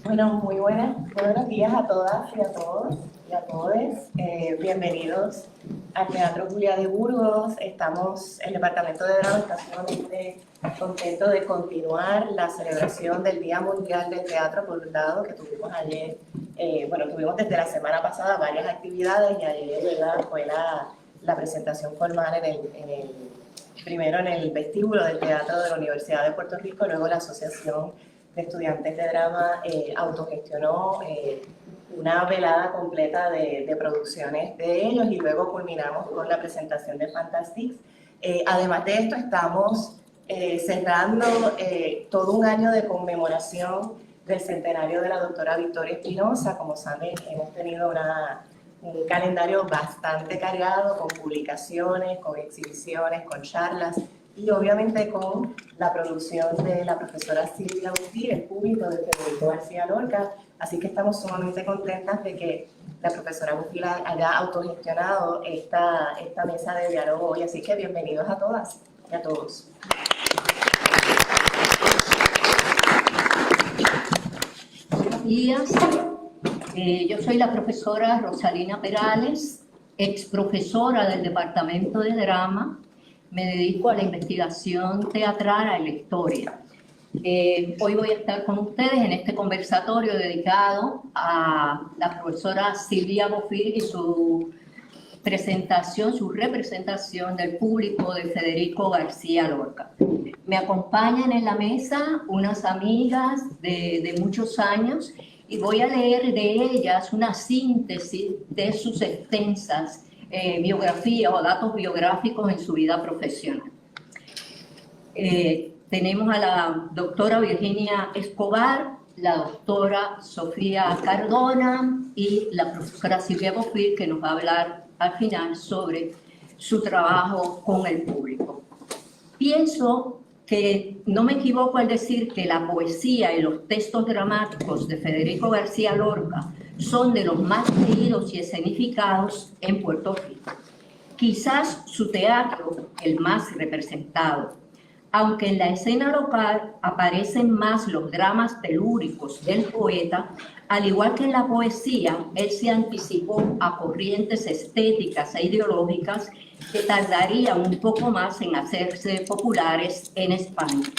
Bueno, buenos días a todas y a todos y a todes. Bienvenidos al Teatro Julia de Burgos. El Departamento de Drama está sumamente contento de continuar la celebración del Día Mundial del Teatro, por un lado, que tuvimos ayer. Tuvimos desde la semana pasada varias actividades y ayer, ¿verdad?, fue la presentación formal primero en el vestíbulo del Teatro de la Universidad de Puerto Rico, luego la Asociación de Estudiantes de Drama autogestionó una velada completa de producciones de ellos y luego culminamos con la presentación de Fantastics. Además de esto, estamos cerrando todo un año de conmemoración del centenario de la doctora Victoria Espinosa. Como saben, hemos tenido un calendario bastante cargado con publicaciones, con exhibiciones, con charlas y obviamente con la producción de la profesora Silvia Bufir, el público de Federico García Lorca. Así que estamos sumamente contentas de que la profesora Bufir haya autogestionado esta mesa de diálogo hoy. Así que bienvenidos a todas y a todos. Buenos días. Yo soy la profesora Rosalina Perales, ex profesora del Departamento de Drama. Me dedico a la investigación teatral, a la historia. Hoy voy a estar con ustedes en este conversatorio dedicado a la profesora Silvia Bufir y su representación del público de Federico García Lorca. Me acompañan en la mesa unas amigas de muchos años y voy a leer de ellas una síntesis de sus extensas biografías o datos biográficos en su vida profesional. Tenemos a la doctora Virginia Escobar, la doctora Sofía Cardona y la profesora Silvia Bufir, que nos va a hablar al final sobre su trabajo con el público. Pienso que no me equivoco al decir que la poesía y los textos dramáticos de Federico García Lorca son de los más leídos y escenificados en Puerto Rico. Quizás su teatro el más representado, aunque en la escena local aparecen más los dramas telúricos del poeta, al igual que en la poesía, él se anticipó a corrientes estéticas e ideológicas que tardarían un poco más en hacerse populares en España.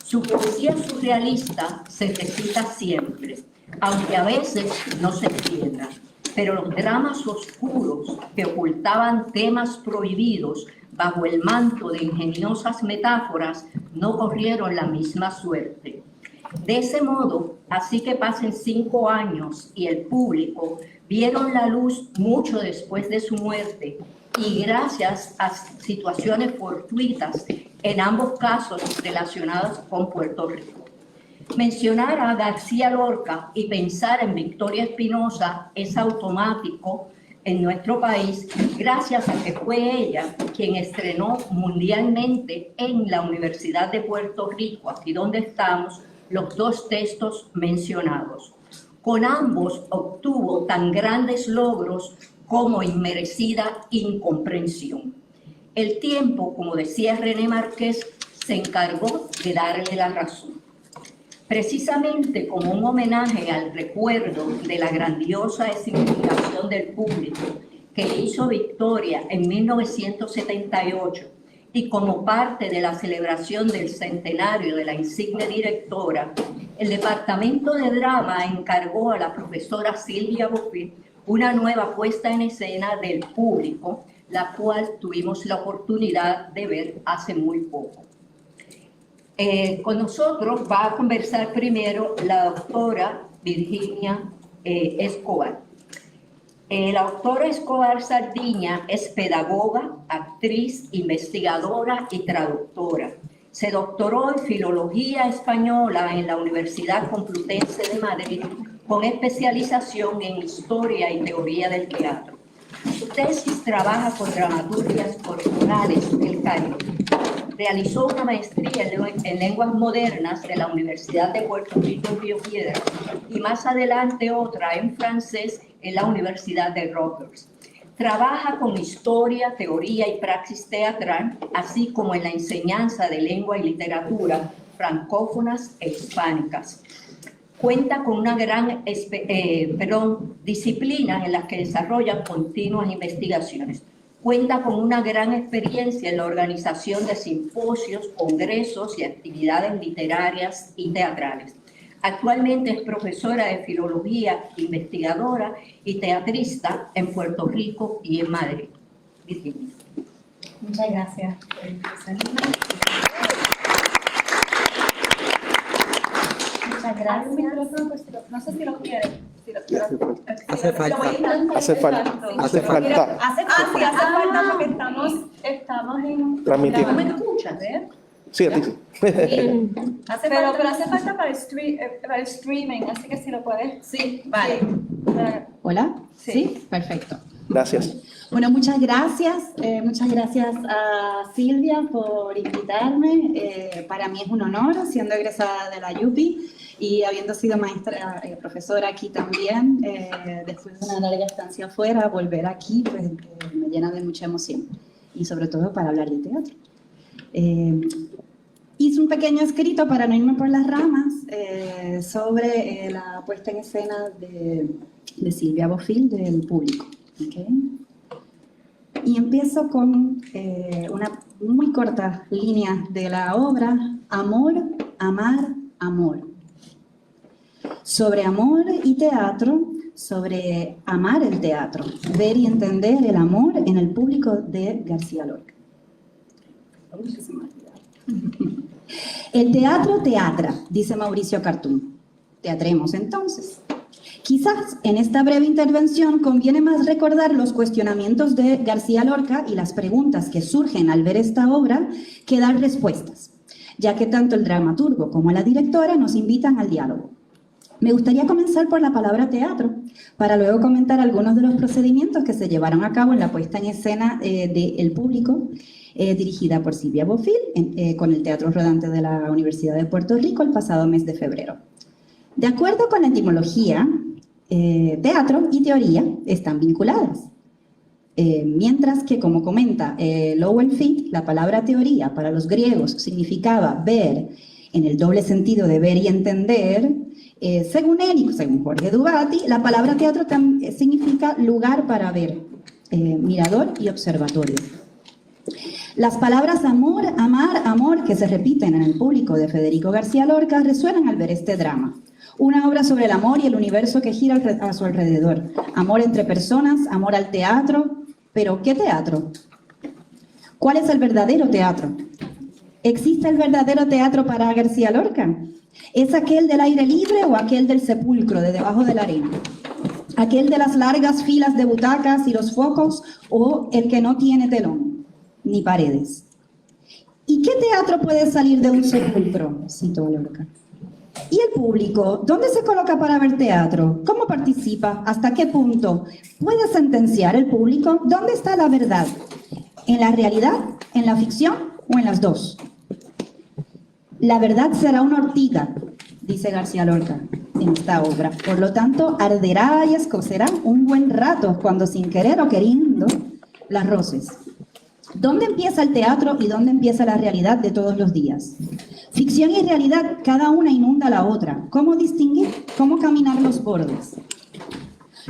Su poesía surrealista se recita siempre, aunque a veces no se entienda, pero los dramas oscuros que ocultaban temas prohibidos bajo el manto de ingeniosas metáforas no corrieron la misma suerte. De ese modo, así que pasen 5 años y el público vieron la luz mucho después de su muerte y gracias a situaciones fortuitas, en ambos casos relacionados con Puerto Rico. Mencionar a García Lorca y pensar en Victoria Espinosa es automático en nuestro país, gracias a que fue ella quien estrenó mundialmente en la Universidad de Puerto Rico, aquí donde estamos, los 2 textos mencionados. Con ambos obtuvo tan grandes logros como inmerecida incomprensión. El tiempo, como decía René Márquez, se encargó de darle la razón. Precisamente como un homenaje al recuerdo de la grandiosa escenificación del público que le hizo Victoria en 1978 y como parte de la celebración del centenario de la insigne directora, el Departamento de Drama encargó a la profesora Silvia Bufir una nueva puesta en escena del público, la cual tuvimos la oportunidad de ver hace muy poco. Con nosotros va a conversar primero la doctora Virginia Escobar. La doctora Escobar Sardiña es pedagoga, actriz, investigadora y traductora. Se doctoró en Filología Española en la Universidad Complutense de Madrid con especialización en Historia y Teoría del Teatro. Su tesis trabaja con dramaturgias corporales del Cairo. Realizó una maestría en lenguas modernas de la Universidad de Puerto Rico en Río Piedras y más adelante otra en francés en la Universidad de Rutgers. Trabaja con historia, teoría y praxis teatral, así como en la enseñanza de lengua y literatura francófonas e hispánicas. Cuenta con una gran disciplina en las que desarrolla continuas investigaciones. Cuenta con una gran experiencia en la organización de simposios, congresos y actividades literarias y teatrales. Actualmente es profesora de filología, investigadora y teatrista en Puerto Rico y en Madrid. Virginia. Muchas gracias. Muchas gracias. No sé si lo quieren. Hace falta. Hace falta. Hace falta. Hace falta porque estamos en... Transmitiendo. ¿Me escuchas? Sí, a ti sí. Pero hace falta para el streaming, así que si lo puedes. Sí, vale. ¿Hola? Sí. ¿Sí? Perfecto. Gracias. Bueno, muchas gracias. Muchas gracias a Silvia por invitarme. Para mí es un honor, siendo egresada de la UPI y habiendo sido maestra, profesora aquí también, después de una larga estancia afuera, volver aquí pues, me llena de mucha emoción. Y sobre todo para hablar de teatro. Hice un pequeño escrito para no irme por las ramas sobre la puesta en escena de Silvia Bofill del público. ¿Okay? Y empiezo con una muy corta línea de la obra, Amor, Amar, Amor. Sobre amor y teatro, sobre amar el teatro, ver y entender el amor en el público de García Lorca. El teatro teatra, dice Mauricio Cartún. Teatremos entonces. Quizás en esta breve intervención conviene más recordar los cuestionamientos de García Lorca y las preguntas que surgen al ver esta obra que dar respuestas, ya que tanto el dramaturgo como la directora nos invitan al diálogo. Me gustaría comenzar por la palabra teatro, para luego comentar algunos de los procedimientos que se llevaron a cabo en la puesta en escena del público, dirigida por Silvia Bofill con el Teatro Rodante de la Universidad de Puerto Rico el pasado mes de febrero. De acuerdo con la etimología, teatro y teoría están vinculadas. Mientras que, como comenta Lowell Fitch, la palabra teoría para los griegos significaba ver en el doble sentido de ver y entender. Según él y según Jorge Dubati, la palabra teatro significa lugar para ver, mirador y observatorio. Las palabras amor, amar, amor, que se repiten en el público de Federico García Lorca, resuenan al ver este drama. Una obra sobre el amor y el universo que gira a su alrededor. Amor entre personas, amor al teatro. ¿Pero qué teatro? ¿Cuál es el verdadero teatro? ¿Existe el verdadero teatro para García Lorca? ¿Es aquel del aire libre o aquel del sepulcro, de debajo de la arena? ¿Aquel de las largas filas de butacas y los focos o el que no tiene telón ni paredes? ¿Y qué teatro puede salir de un sepulcro? Cito a Lorca. ¿Y el público? ¿Dónde se coloca para ver teatro? ¿Cómo participa? ¿Hasta qué punto? ¿Puede sentenciar el público? ¿Dónde está la verdad? ¿En la realidad? ¿En la ficción? ¿O en las dos? La verdad será una ortiga, dice García Lorca en esta obra. Por lo tanto, arderá y escocerá un buen rato cuando sin querer o queriendo las roces. ¿Dónde empieza el teatro y dónde empieza la realidad de todos los días? Ficción y realidad, cada una inunda a la otra. ¿Cómo distinguir? ¿Cómo caminar los bordes?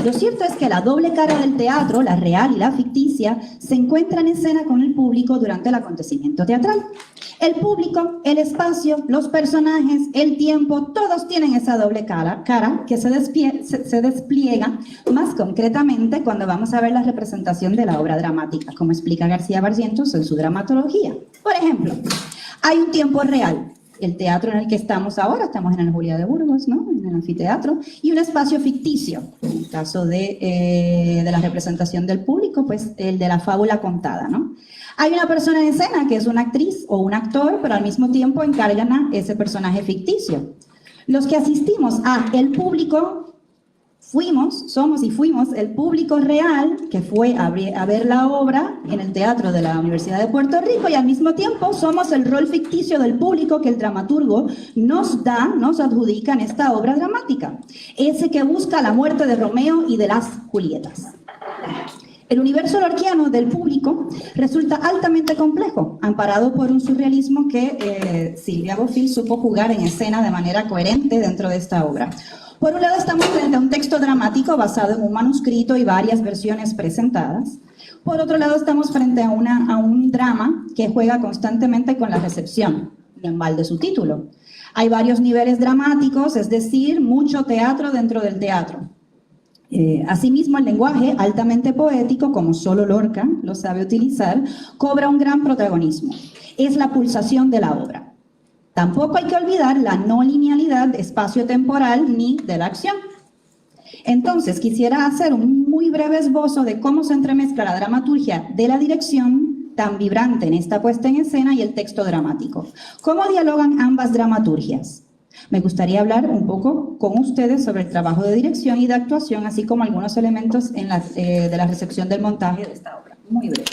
Lo cierto es que la doble cara del teatro, la real y la ficticia, se encuentra en escena con el público durante el acontecimiento teatral. El público, el espacio, los personajes, el tiempo, todos tienen esa doble cara que se despliega más concretamente cuando vamos a ver la representación de la obra dramática, como explica García Barrientos en su dramatología. Por ejemplo, hay un tiempo real, el teatro en el que estamos ahora, estamos en el Juliá de Burgos, ¿no? En el anfiteatro, y un espacio ficticio, en el caso de la representación del público, pues el de la fábula contada, ¿no? Hay una persona en escena que es una actriz o un actor, pero al mismo tiempo encargan a ese personaje ficticio. Los que asistimos a el público, somos y fuimos el público real que fue a ver la obra en el teatro de la Universidad de Puerto Rico y al mismo tiempo somos el rol ficticio del público que el dramaturgo nos adjudica en esta obra dramática. Ese que busca la muerte de Romeo y de las Julietas. El universo lorquiano del público resulta altamente complejo, amparado por un surrealismo que Silvia Bofill supo jugar en escena de manera coherente dentro de esta obra. Por un lado estamos frente a un texto dramático basado en un manuscrito y varias versiones presentadas. Por otro lado estamos frente a un drama que juega constantemente con la recepción, no en balde su título. Hay varios niveles dramáticos, es decir, mucho teatro dentro del teatro. Asimismo, el lenguaje altamente poético, como solo Lorca lo sabe utilizar, cobra un gran protagonismo. Es la pulsación de la obra. Tampoco hay que olvidar la no linealidad espacio-temporal ni de la acción. Entonces, quisiera hacer un muy breve esbozo de cómo se entremezcla la dramaturgia de la dirección, tan vibrante en esta puesta en escena, y el texto dramático. ¿Cómo dialogan ambas dramaturgias? Me gustaría hablar un poco con ustedes sobre el trabajo de dirección y de actuación, así como algunos elementos de la recepción del montaje de esta obra. Muy breve.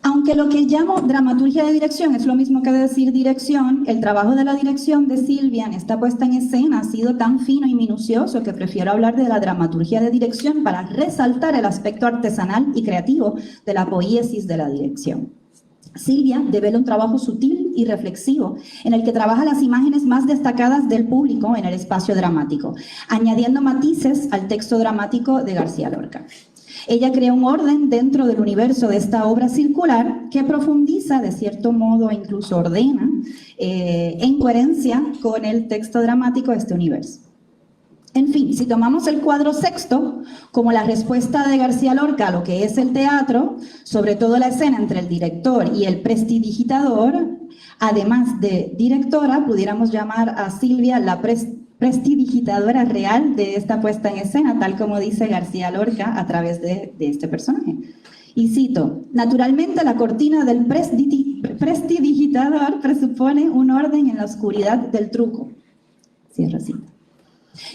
Aunque lo que llamo dramaturgia de dirección es lo mismo que decir dirección, el trabajo de la dirección de Silvia en esta puesta en escena ha sido tan fino y minucioso que prefiero hablar de la dramaturgia de dirección para resaltar el aspecto artesanal y creativo de la poiesis de la dirección. Silvia devela un trabajo sutil y reflexivo en el que trabaja las imágenes más destacadas del público en el espacio dramático, añadiendo matices al texto dramático de García Lorca. Ella crea un orden dentro del universo de esta obra circular que profundiza, de cierto modo, e incluso ordena, en coherencia con el texto dramático de este universo. En fin, si tomamos el cuadro sexto como la respuesta de García Lorca a lo que es el teatro, sobre todo la escena entre el director y el prestidigitador, además de directora, pudiéramos llamar a Silvia la prestidigitadora real de esta puesta en escena, tal como dice García Lorca a través de este personaje. Y cito, naturalmente la cortina del prestidigitador presupone un orden en la oscuridad del truco. Cierro cita.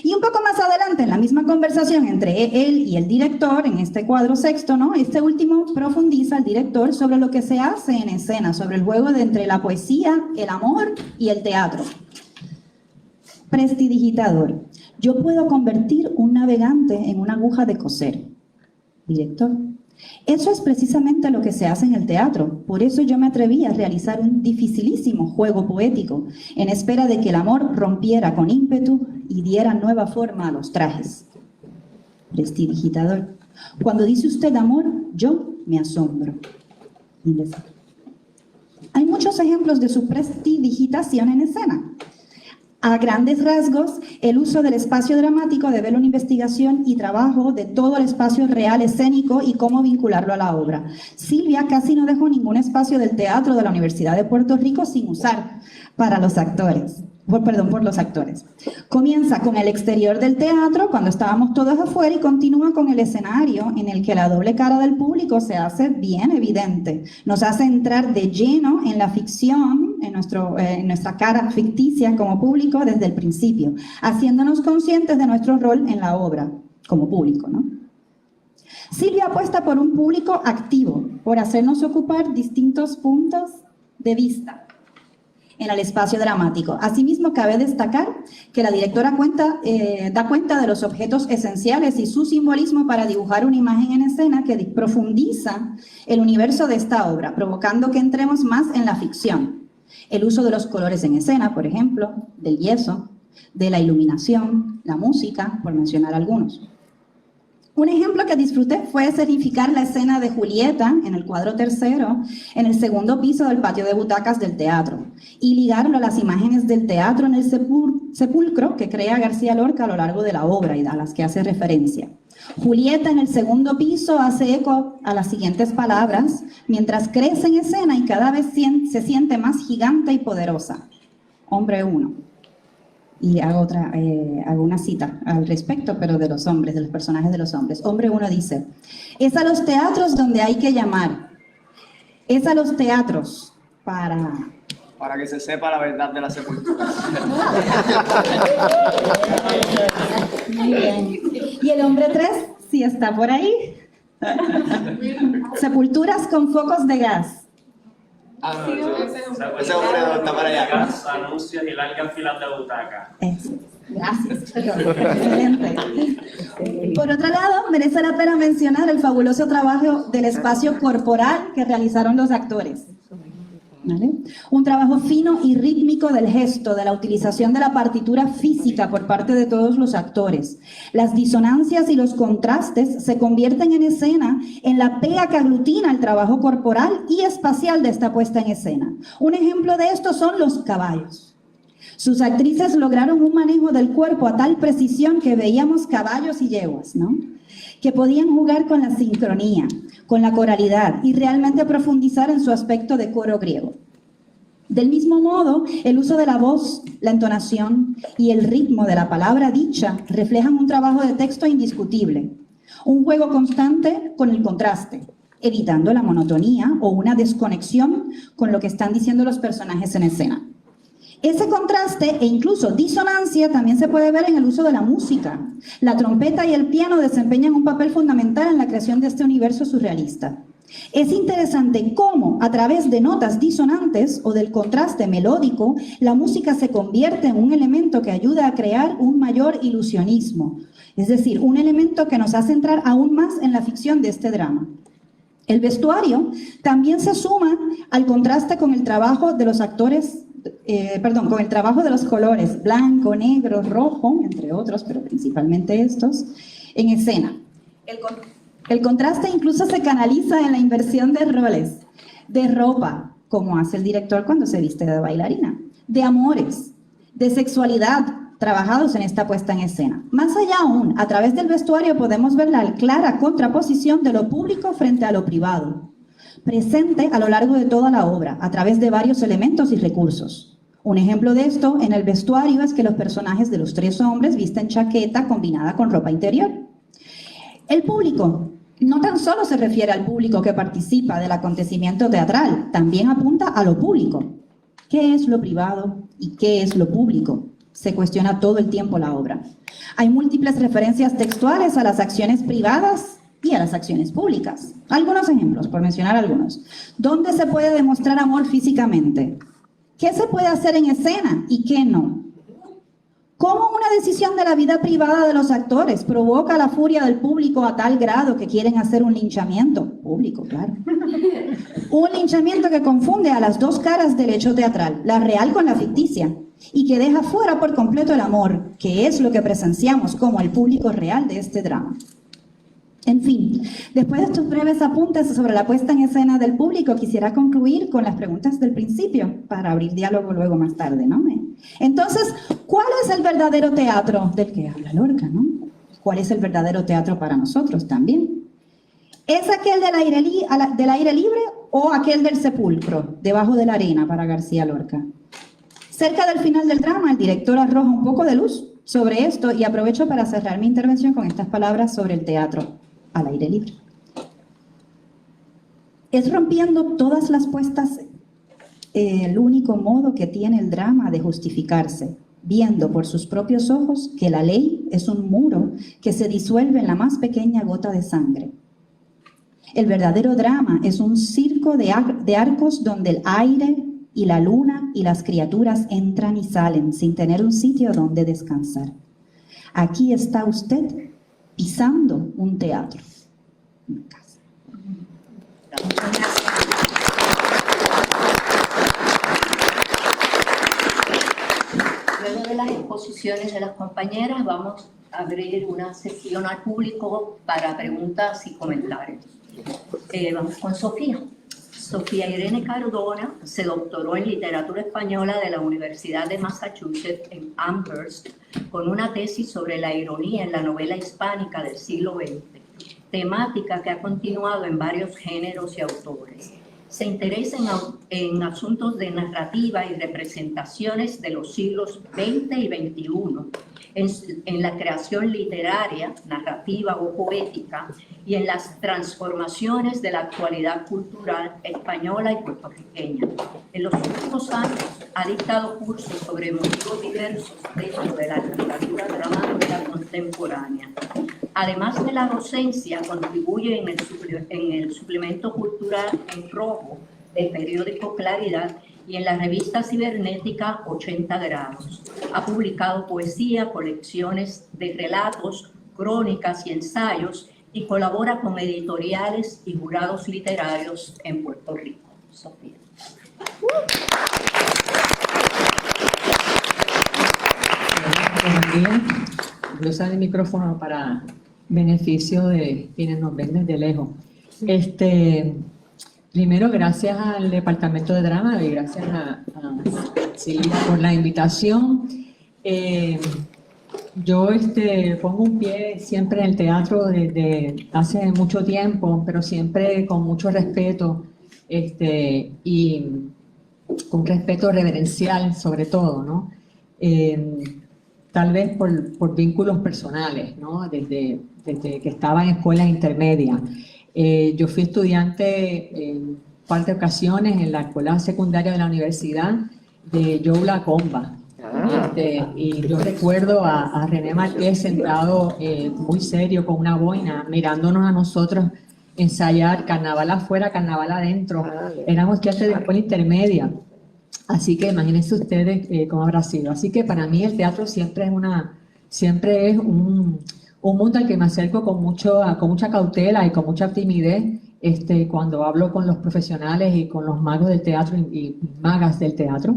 Y un poco más adelante, en la misma conversación entre él y el director, en este cuadro sexto, ¿no? Este último profundiza al director sobre lo que se hace en escena, sobre el juego entre la poesía, el amor y el teatro. Prestidigitador. Yo puedo convertir un navegante en una aguja de coser. Director. Eso es precisamente lo que se hace en el teatro. Por eso yo me atreví a realizar un dificilísimo juego poético, en espera de que el amor rompiera con ímpetu y diera nueva forma a los trajes. Prestidigitador. Cuando dice usted amor, yo me asombro. Hay muchos ejemplos de su prestidigitación en escena. A grandes rasgos, el uso del espacio dramático devela una investigación y trabajo de todo el espacio real escénico y cómo vincularlo a la obra. Silvia casi no dejó ningún espacio del teatro de la Universidad de Puerto Rico sin usar para los actores. Por los actores. Comienza con el exterior del teatro, cuando estábamos todos afuera, y continúa con el escenario, en el que la doble cara del público se hace bien evidente. Nos hace entrar de lleno en la ficción, en nuestra cara ficticia como público desde el principio, haciéndonos conscientes de nuestro rol en la obra como público, ¿no? Silvia apuesta por un público activo, por hacernos ocupar distintos puntos de vista en el espacio dramático. Asimismo, cabe destacar que la directora da cuenta de los objetos esenciales y su simbolismo para dibujar una imagen en escena que profundiza el universo de esta obra, provocando que entremos más en la ficción. El uso de los colores en escena, por ejemplo, del yeso, de la iluminación, la música, por mencionar algunos. Un ejemplo que disfruté fue escenificar la escena de Julieta en el cuadro tercero, en el segundo piso del patio de butacas del teatro, y ligarlo a las imágenes del teatro en el sepulcro que crea García Lorca a lo largo de la obra y a las que hace referencia. Julieta en el segundo piso hace eco a las siguientes palabras, mientras crece en escena y cada vez se siente más gigante y poderosa. Hombre 1. Y hago una cita al respecto, pero de los hombres, de los personajes de los hombres. Hombre 1 dice, es a los teatros donde hay que llamar. Es a los teatros para que se sepa la verdad de la sepultura. Muy bien. Y el hombre 3, sí está por ahí. Sepulturas con focos de gas. Ah, no, ese hombre no está para allá. Anuncios y largas filas de butacas. Eso. Gracias. Excelente. Por otro lado, merece la pena mencionar el fabuloso trabajo del espacio corporal que realizaron los actores. ¿Vale? Un trabajo fino y rítmico del gesto, de la utilización de la partitura física por parte de todos los actores. Las disonancias y los contrastes se convierten en escena en la pega que aglutina el trabajo corporal y espacial de esta puesta en escena. Un ejemplo de esto son los caballos. Sus actrices lograron un manejo del cuerpo a tal precisión que veíamos caballos y yeguas, ¿no? Que podían jugar con la sincronía, con la coralidad y realmente profundizar en su aspecto de coro griego. Del mismo modo, el uso de la voz, la entonación y el ritmo de la palabra dicha reflejan un trabajo de texto indiscutible, un juego constante con el contraste, evitando la monotonía o una desconexión con lo que están diciendo los personajes en escena. Ese contraste e incluso disonancia también se puede ver en el uso de la música. La trompeta y el piano desempeñan un papel fundamental en la creación de este universo surrealista. Es interesante cómo, a través de notas disonantes o del contraste melódico, la música se convierte en un elemento que ayuda a crear un mayor ilusionismo, es decir, un elemento que nos hace entrar aún más en la ficción de este drama. El vestuario también se suma al contraste con el trabajo de los actores, con el trabajo de los colores blanco, negro, rojo, entre otros, pero principalmente estos, en escena. El contraste incluso se canaliza en la inversión de roles, de ropa, como hace el director cuando se viste de bailarina, de amores, de sexualidad, trabajados en esta puesta en escena. Más allá aún, a través del vestuario podemos ver la clara contraposición de lo público frente a lo privado, presente a lo largo de toda la obra, a través de varios elementos y recursos. Un ejemplo de esto en el vestuario es que los personajes de los tres hombres visten chaqueta combinada con ropa interior. El público no tan solo se refiere al público que participa del acontecimiento teatral, también apunta a lo público. ¿Qué es lo privado y qué es lo público? Se cuestiona todo el tiempo la obra. Hay múltiples referencias textuales a las acciones privadas y a las acciones públicas. Algunos ejemplos, por mencionar algunos. ¿Dónde se puede demostrar amor físicamente? ¿Qué se puede hacer en escena y qué no? ¿Cómo una decisión de la vida privada de los actores provoca la furia del público a tal grado que quieren hacer un linchamiento? Público, claro. Un linchamiento que confunde a las dos caras del hecho teatral, la real con la ficticia, y que deja fuera por completo el amor, que es lo que presenciamos como el público real de este drama. En fin, después de estos breves apuntes sobre la puesta en escena del público, quisiera concluir con las preguntas del principio, para abrir diálogo luego más tarde, ¿no? Entonces, ¿cuál es el verdadero teatro del que habla Lorca, no? ¿Cuál es el verdadero teatro para nosotros también? ¿Es aquel del aire libre o aquel del sepulcro, debajo de la arena para García Lorca? Cerca del final del drama, el director arroja un poco de luz sobre esto y aprovecho para cerrar mi intervención con estas palabras sobre el teatro al aire libre. Es rompiendo todas las puestas el único modo que tiene el drama de justificarse, viendo por sus propios ojos que la ley es un muro que se disuelve en la más pequeña gota de sangre. El verdadero drama es un circo de arcos donde el aire y la luna y las criaturas entran y salen sin tener un sitio donde descansar. Aquí está usted pisando un teatro. Luego de las exposiciones de las compañeras, vamos a abrir una sesión al público para preguntas y comentarios. Vamos con Sofía. Sofía Irene Cardona se doctoró en literatura española de la Universidad de Massachusetts en Amherst con una tesis sobre la ironía en la novela hispánica del siglo XX, temática que ha continuado en varios géneros y autores. Se interesa en asuntos de narrativa y representaciones de los siglos XX y XXI, en la creación literaria, narrativa o poética, y en las transformaciones de la actualidad cultural española y puertorriqueña. En los últimos años ha dictado cursos sobre motivos diversos dentro de la literatura dramática contemporánea. Además de la docencia, contribuye en el suplemento cultural en rojo del periódico Claridad y en la revista cibernética 80 grados. Ha publicado poesía, colecciones de relatos, crónicas y ensayos y colabora con editoriales y jurados literarios en Puerto Rico. Sofía. Buenos días. Voy a usar el micrófono para beneficio de quienes nos ven desde lejos. Primero, gracias al Departamento de Drama y gracias a Silvia por la invitación. Yo pongo un pie siempre en el teatro desde hace mucho tiempo, pero siempre con mucho respeto y con respeto reverencial sobre todo, ¿no? Tal vez por vínculos personales, ¿no? Desde que estaba en escuelas intermedias. Yo fui estudiante en un par de ocasiones en la escuela secundaria de la universidad de Joe Lacomba. Y yo recuerdo a René Marqués sentado muy serio con una boina mirándonos a nosotros ensayar carnaval afuera, carnaval adentro. Éramos estudiantes de escuela intermedia. Así que imagínense ustedes cómo habrá sido. Así que para mí el teatro siempre es un mundo al que me acerco con mucha cautela y con mucha timidez cuando hablo con los profesionales y con los magos del teatro y magas del teatro.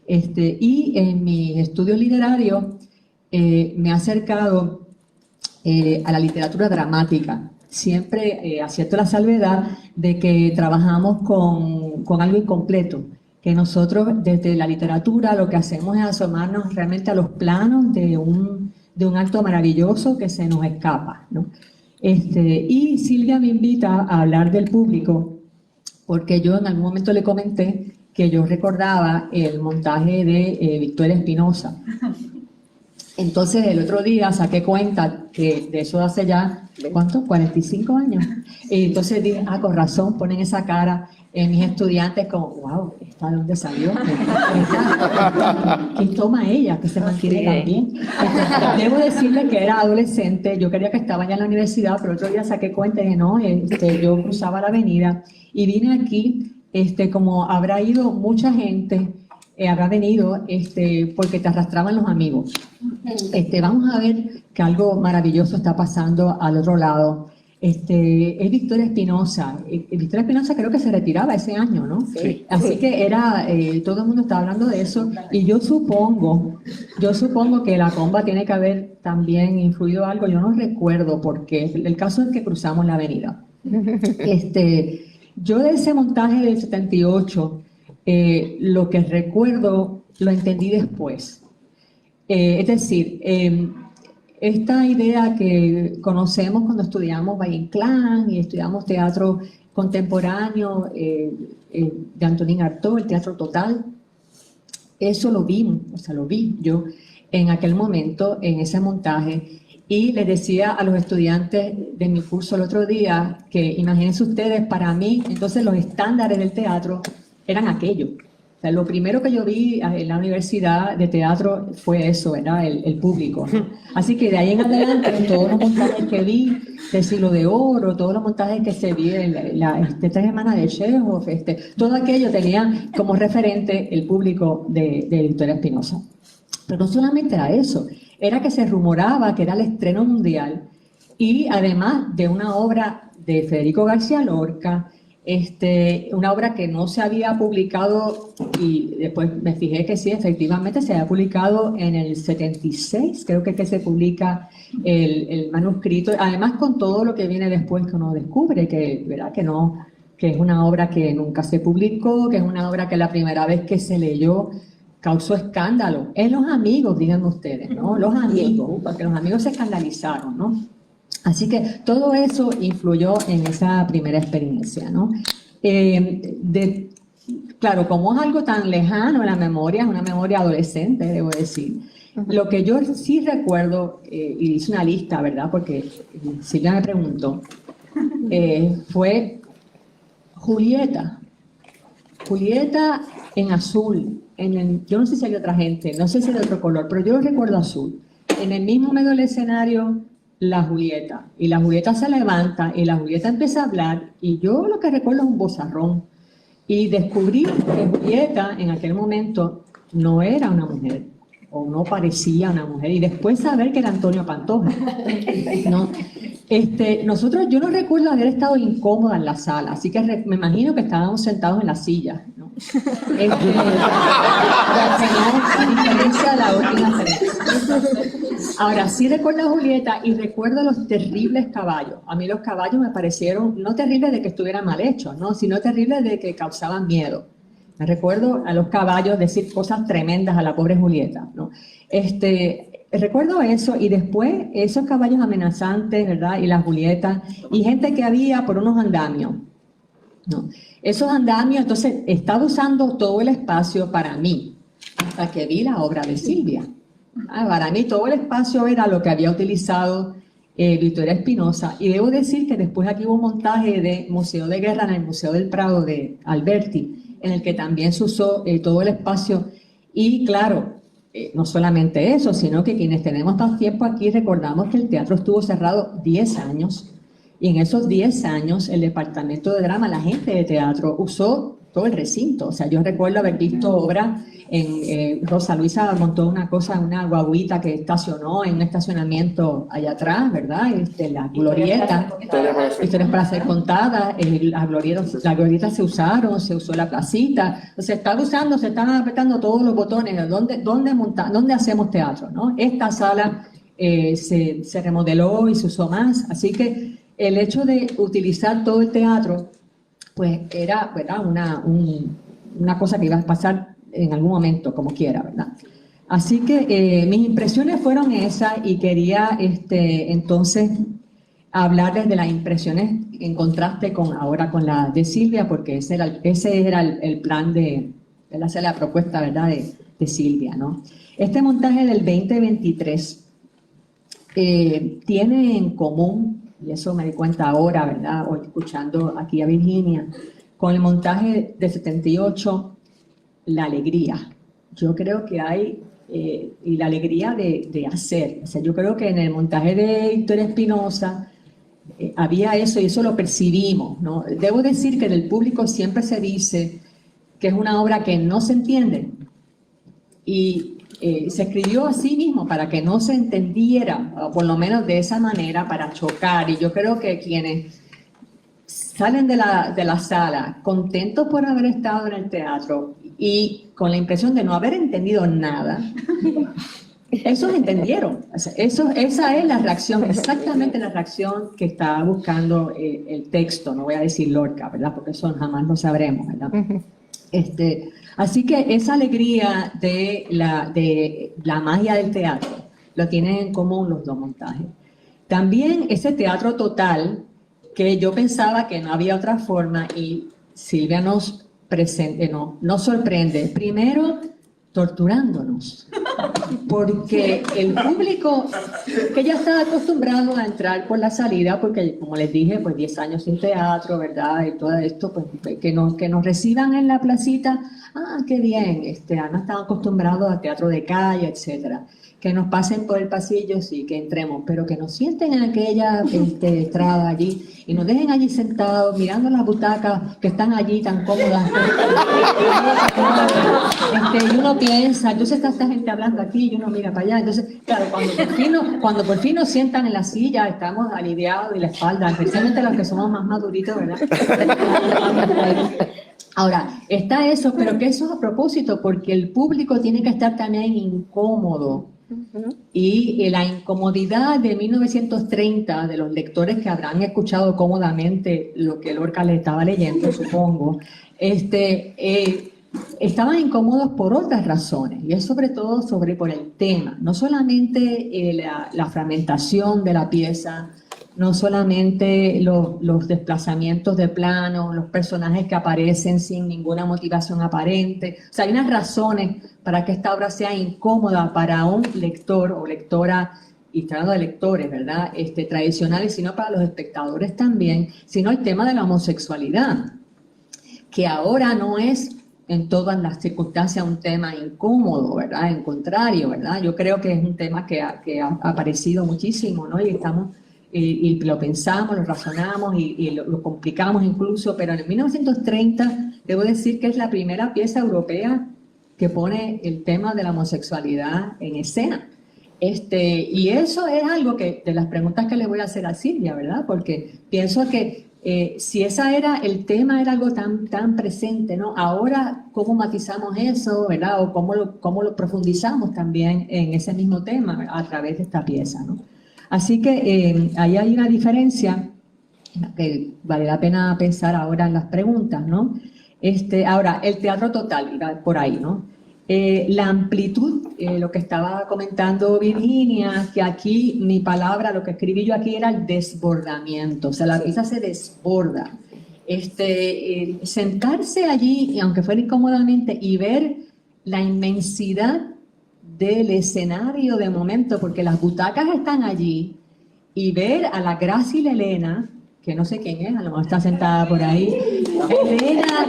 Y en mis estudios literarios me he acercado a la literatura dramática, siempre haciendo la salvedad de que trabajamos con algo incompleto, que nosotros desde la literatura lo que hacemos es asomarnos realmente a los planos de un acto maravilloso que se nos escapa, ¿no? Y Silvia me invita a hablar del público porque yo en algún momento le comenté que yo recordaba el montaje de Victoria Espinosa. Entonces el otro día saqué cuenta que de eso hace ya, ¿cuánto? 45 años. Y entonces dije, con razón, ponen esa cara mis estudiantes como, wow, ¿esta de dónde salió? ¿Qué toma ella? Que se mantiene tan bien. Debo decirle que era adolescente, yo quería que estaba ya en la universidad, pero otro día saqué cuenta y dije, no, yo cruzaba la avenida y vine aquí, como habrá ido mucha gente, habrá venido porque te arrastraban los amigos. Vamos a ver que algo maravilloso está pasando al otro lado. Es Victoria Espinosa. Victoria Espinosa creo que se retiraba ese año, ¿no? Sí. Así que todo el mundo estaba hablando de eso y yo supongo que la comba tiene que haber también influido algo, yo no recuerdo por qué. El caso es que cruzamos la avenida. Yo de ese montaje del 78, lo que recuerdo lo entendí después. Es decir, esta idea que conocemos cuando estudiamos Valle Inclán y estudiamos teatro contemporáneo de Antonín Artaud, el teatro total, eso lo vi yo en aquel momento, en ese montaje, y les decía a los estudiantes de mi curso el otro día que imagínense ustedes, para mí, entonces los estándares del teatro eran aquello. O sea, lo primero que yo vi en la universidad de teatro fue eso, ¿verdad? El público, ¿no? Así que de ahí en adelante, todos los montajes que vi del Siglo de Oro, todos los montajes que se vi en Tres Hermanas de Chekhov, todo aquello tenía como referente el público de Victoria Espinosa. Pero no solamente era eso, era que se rumoraba que era el estreno mundial y además de una obra de Federico García Lorca, una obra que no se había publicado y después me fijé que sí, efectivamente se había publicado en el 76, creo que se publica el manuscrito, además con todo lo que viene después que uno descubre, ¿verdad? Que es una obra que nunca se publicó, que es una obra que la primera vez que se leyó causó escándalo. En los amigos, díganme ustedes, ¿no? Los amigos, porque los amigos se escandalizaron, ¿no? Así que todo eso influyó en esa primera experiencia, ¿no? Claro, como es algo tan lejano en la memoria, es una memoria adolescente, debo decir. Lo que yo sí recuerdo, y hice una lista, ¿verdad? Porque Silvia me preguntó, fue Julieta. Julieta en azul. Yo no sé si hay otra gente, no sé si hay de otro color, pero yo lo recuerdo azul. En el mismo medio del escenario, la Julieta. Y la Julieta se levanta y la Julieta empieza a hablar y yo lo que recuerdo es un vozarrón. Y descubrí que Julieta en aquel momento no era una mujer, o no parecía una mujer, y después saber que era Antonio Pantoja, ¿no? Yo no recuerdo haber estado incómoda en la sala, así que me imagino que estábamos sentados en la silla, ¿no? A diferencia de la última vez. Ahora, sí recuerdo a Julieta y recuerdo los terribles caballos. A mí los caballos me parecieron no terribles de que estuvieran mal hechos, ¿no? Sino terribles de que causaban miedo. Me recuerdo a los caballos decir cosas tremendas a la pobre Julieta, ¿no? Recuerdo eso, y después esos caballos amenazantes, ¿verdad? Y las Julietas, y gente que había por unos andamios, ¿no? Esos andamios, entonces, estaba usando todo el espacio para mí, hasta que vi la obra de Silvia. Para mí todo el espacio era lo que había utilizado Victoria Espinosa, y debo decir que después aquí hubo un montaje de Museo de Guerra en el Museo del Prado de Alberti, en el que también se usó todo el espacio, y claro, no solamente eso, sino que quienes tenemos más tiempo aquí recordamos que el teatro estuvo cerrado 10 años, y en esos 10 años el departamento de drama, la gente de teatro usó todo el recinto. O sea, yo recuerdo haber visto obras Rosa Luisa montó una guaguita que estacionó en un estacionamiento allá atrás, ¿verdad? La glorieta, historias para ser contadas, las glorietas se usaron, se usó la placita, se estaban apretando todos los botones, ¿dónde hacemos teatro, ¿no? Esta sala se remodeló y se usó más, así que el hecho de utilizar todo el teatro, pues era, ¿verdad? Una cosa que iba a pasar en algún momento, como quiera, ¿verdad? Así que mis impresiones fueron esas, y quería entonces hablarles de las impresiones en contraste ahora con la de Silvia, porque ese era el plan de hacer la propuesta, ¿verdad? de Silvia, ¿no? Este montaje del 2023 tiene en común, y eso me di cuenta ahora, ¿verdad? Hoy escuchando aquí a Virginia, con el montaje de 78, la alegría. Yo creo que hay, y la alegría de hacer. O sea, yo creo que en el montaje de Victoria Espinosa había eso, y eso lo percibimos, ¿no? Debo decir que del público siempre se dice que es una obra que no se entiende, y se escribió así mismo para que no se entendiera, o por lo menos de esa manera, para chocar. Y yo creo que quienes salen de la sala contentos por haber estado en el teatro y con la impresión de no haber entendido nada, esos entendieron. O sea, esa es la reacción, exactamente la reacción que está buscando el texto. No voy a decir Lorca, ¿verdad? Porque eso jamás lo sabremos, ¿verdad? Así que esa alegría de la magia del teatro lo tienen en común los dos montajes. También ese teatro total, que yo pensaba que no había otra forma, y Silvia nos sorprende, primero torturándonos, porque el público que ya está acostumbrado a entrar por la salida, porque como les dije, pues 10 años sin teatro, ¿verdad? Y todo esto, pues que nos reciban en la placita, qué bien, no están acostumbrados a teatro de calle, etcétera. Que nos pasen por el pasillo, sí, que entremos, pero que nos sienten en aquella estrada allí y nos dejen allí sentados mirando las butacas que están allí tan cómodas. Y uno piensa, entonces está esta gente hablando aquí y uno mira para allá. Entonces, claro, cuando por fin nos sientan en la silla, estamos aliviados y la espalda, especialmente los que somos más maduritos, ¿verdad? Ahora, está eso, pero que eso es a propósito, porque el público tiene que estar también incómodo. Y la incomodidad de 1930, de los lectores que habrán escuchado cómodamente lo que Lorca les estaba leyendo, supongo, estaban incómodos por otras razones, y es sobre todo por el tema, no solamente la fragmentación de la pieza, no solamente los desplazamientos de plano, los personajes que aparecen sin ninguna motivación aparente. O sea, hay unas razones para que esta obra sea incómoda para un lector o lectora, y estoy hablando de lectores, ¿verdad? Tradicionales, sino para los espectadores también, sino el tema de la homosexualidad, que ahora no es en todas las circunstancias un tema incómodo, ¿verdad? En contrario, ¿verdad? Yo creo que es un tema que ha aparecido muchísimo, ¿no? Y estamos y lo pensamos, lo razonamos y lo complicamos incluso, pero en 1930 debo decir que es la primera pieza europea que pone el tema de la homosexualidad en escena. Y eso es algo que, de las preguntas que le voy a hacer a Silvia, ¿verdad? Porque pienso que si el tema era algo tan presente, ¿no? Ahora, ¿cómo matizamos eso, ¿verdad? O cómo lo profundizamos también en ese mismo tema a través de esta pieza, ¿no? Así que ahí hay una diferencia que vale la pena pensar ahora en las preguntas, ¿no? Ahora, el teatro total, por ahí, ¿no? La amplitud, lo que estaba comentando Virginia, que aquí mi palabra, lo que escribí yo aquí era el desbordamiento, o sea, la pieza se desborda. Sentarse allí, aunque fuera incómodamente, y ver la inmensidad del escenario de momento, porque las butacas están allí, y ver a la Graciela Elena, que no sé quién es, a lo mejor está sentada por ahí, Elena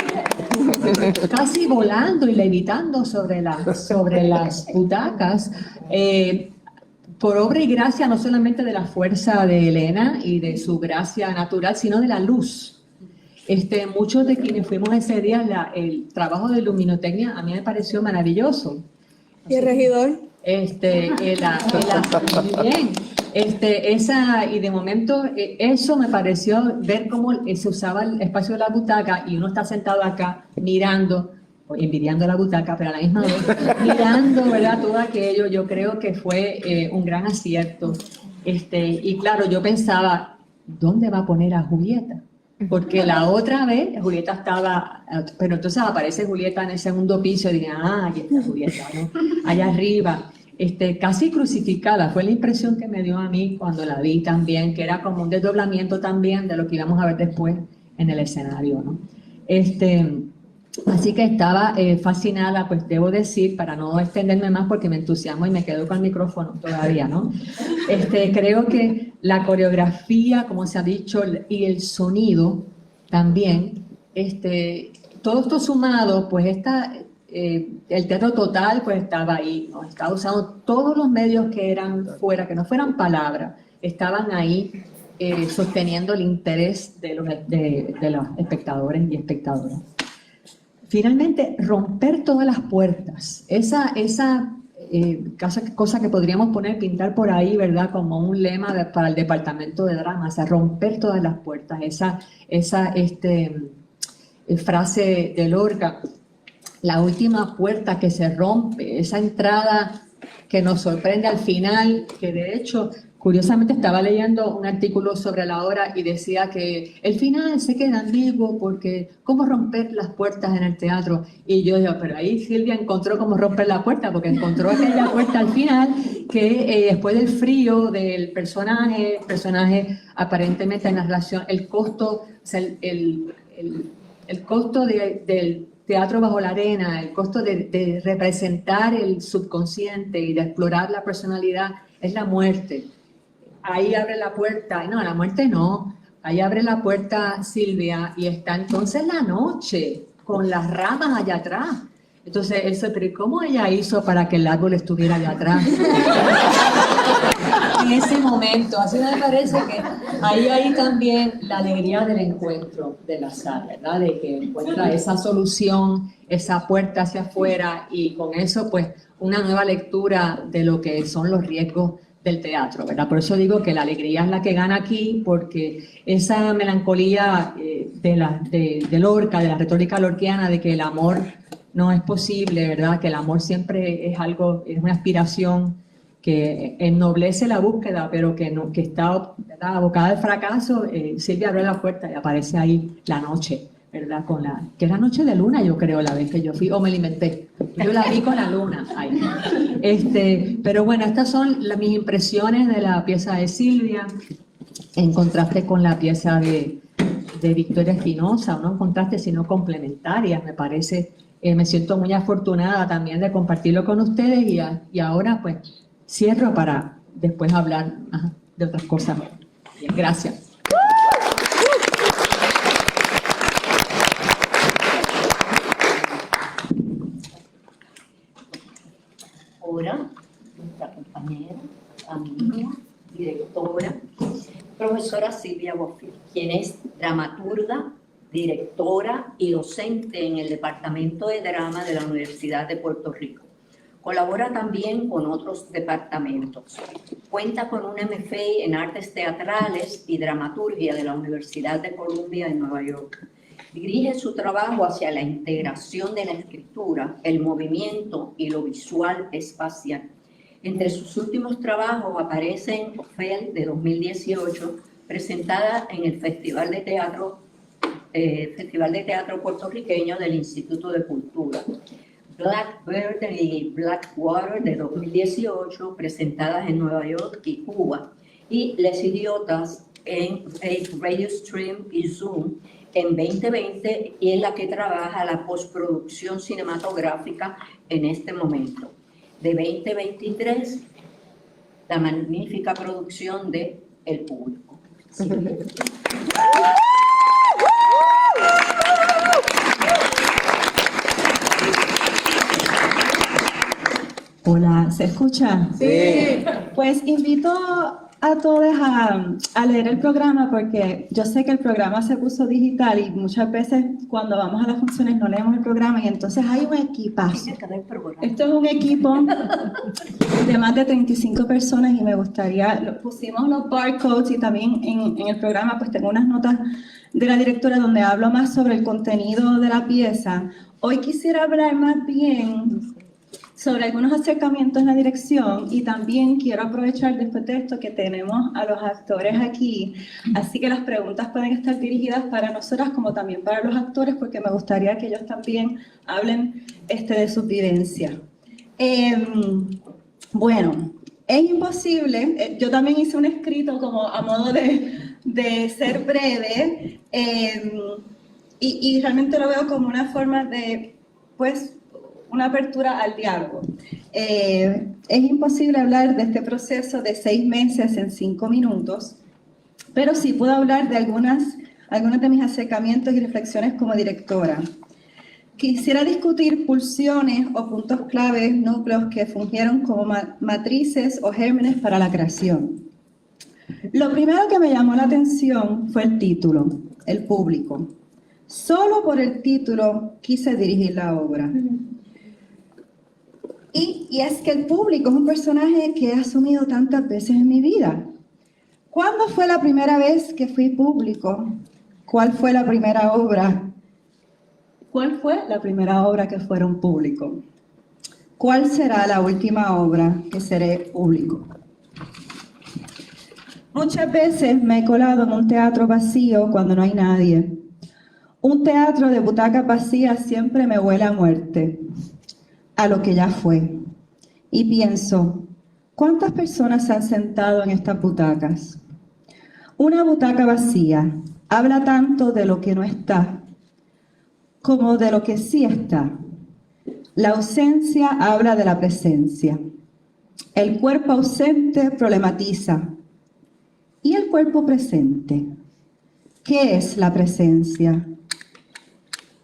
casi volando y levitando sobre las butacas, por obra y gracia no solamente de la fuerza de Elena y de su gracia natural, sino de la luz. Muchos de quienes fuimos ese día, el trabajo de luminotecnia a mí me pareció maravilloso. ¿Y el regidor? Muy bien. Y de momento eso me pareció ver cómo se usaba el espacio de la butaca y uno está sentado acá mirando, o envidiando la butaca, pero a la misma vez mirando, ¿verdad? Todo aquello. Yo creo que fue un gran acierto. Y claro, yo pensaba, ¿dónde va a poner a Julieta? Porque la otra vez Julieta estaba, pero entonces aparece Julieta en el segundo piso y dije, aquí está Julieta, ¿no? Allá arriba. Casi crucificada, fue la impresión que me dio a mí cuando la vi también, que era como un desdoblamiento también de lo que íbamos a ver después en el escenario, ¿no? Así que estaba fascinada, pues debo decir, para no extenderme más porque me entusiasmo y me quedo con el micrófono todavía, ¿no? Creo que la coreografía, como se ha dicho, y el sonido también, todo esto sumado, pues el teatro total pues estaba ahí, ¿no? Estaba usando todos los medios que eran fuera, que no fueran palabras, estaban ahí sosteniendo el interés de los espectadores y espectadoras. Finalmente, romper todas las puertas, esa cosa que podríamos pintar por ahí, ¿verdad? Como un lema para el departamento de drama, o sea, romper todas las puertas, esa frase de Lorca, la última puerta que se rompe, esa entrada que nos sorprende al final, que de hecho, curiosamente estaba leyendo un artículo sobre la obra y decía que el final se queda ambiguo porque ¿cómo romper las puertas en el teatro? Y yo digo, pero ahí Silvia encontró cómo romper la puerta, porque encontró aquella puerta al final que después del frío del personaje aparentemente en la relación, el costo, o sea, el costo del teatro bajo la arena, el costo de representar el subconsciente y de explorar la personalidad es la muerte. Ahí abre la puerta, no, la muerte no, ahí abre la puerta Silvia y está entonces la noche con las ramas allá atrás. Entonces él se pero ¿cómo ella hizo para que el árbol estuviera allá atrás? En ese momento, así me parece que ahí hay también la alegría del encuentro de la sala, ¿verdad? De que encuentra esa solución, esa puerta hacia afuera y con eso pues una nueva lectura de lo que son los riesgos del teatro, ¿verdad? Por eso digo que la alegría es la que gana aquí, porque esa melancolía de Lorca, de la retórica lorquiana, de que el amor no es posible, ¿verdad? Que el amor siempre es algo, es una aspiración que ennoblece la búsqueda, pero que está, ¿verdad?, abocada al fracaso. Silvia abre la puerta y aparece ahí la noche, ¿verdad? Que era noche de luna, yo creo, la vez que yo fui, o me la inventé. Yo la vi con la luna ahí. Pero bueno, estas son mis impresiones de la pieza de Silvia, en contraste con la pieza de Victoria Espinosa, no en contraste, sino complementarias, me parece. Me siento muy afortunada también de compartirlo con ustedes y ahora pues cierro para después hablar de otras cosas. Bien, gracias. Ahora, nuestra compañera, amiga, directora, profesora Silvia Bofill, quien es dramaturga, directora y docente en el Departamento de Drama de la Universidad de Puerto Rico. Colabora también con otros departamentos. Cuenta con un MFA en Artes Teatrales y Dramaturgia de la Universidad de Columbia en Nueva York. Dirige su trabajo hacia la integración de la escritura, el movimiento y lo visual espacial. Entre sus últimos trabajos aparecen Ofel de 2018, presentada en el Festival de Teatro Puertorriqueño del Instituto de Cultura. Blackbird y Blackwater de 2018, presentadas en Nueva York y Cuba. Y Les Idiotas en Radio Stream y Zoom en 2020, y en la que trabaja la postproducción cinematográfica en este momento. De 2023, la magnífica producción de El Público. Sí. Hola, ¿se escucha? Sí. Pues invito a todos a leer el programa, porque yo sé que el programa se puso digital y muchas veces cuando vamos a las funciones no leemos el programa, y entonces hay un equipazo. Esto es un equipo de más de 35 personas y me gustaría, pusimos los barcodes, y también en el programa pues tengo unas notas de la directora donde hablo más sobre el contenido de la pieza. Hoy quisiera hablar más bien sobre algunos acercamientos en la dirección, y también quiero aprovechar después de esto que tenemos a los actores aquí, así que las preguntas pueden estar dirigidas para nosotras como también para los actores, porque me gustaría que ellos también hablen de sus vivencias. Bueno, es imposible, yo también hice un escrito como a modo de ser breve, y realmente lo veo como una forma de, pues, una apertura al diálogo. Es imposible hablar de este proceso de 6 meses en 5 minutos, pero sí puedo hablar de algunos de mis acercamientos y reflexiones como directora. Quisiera discutir pulsiones o puntos claves, núcleos que fungieron como matrices o gérmenes para la creación. Lo primero que me llamó la atención fue el título, El Público. Solo por el título quise dirigir la obra. Y es que el público es un personaje que he asumido tantas veces en mi vida. ¿Cuándo fue la primera vez que fui público? ¿Cuál fue la primera obra? ¿Cuál fue la primera obra que fueron público? ¿Cuál será la última obra que seré público? Muchas veces me he colado en un teatro vacío cuando no hay nadie. Un teatro de butacas vacías siempre me huele a muerte, a lo que ya fue. Y pienso, ¿cuántas personas se han sentado en estas butacas? Una butaca vacía habla tanto de lo que no está como de lo que sí está. La ausencia habla de la presencia. El cuerpo ausente problematiza. ¿Y el cuerpo presente? ¿Qué es la presencia?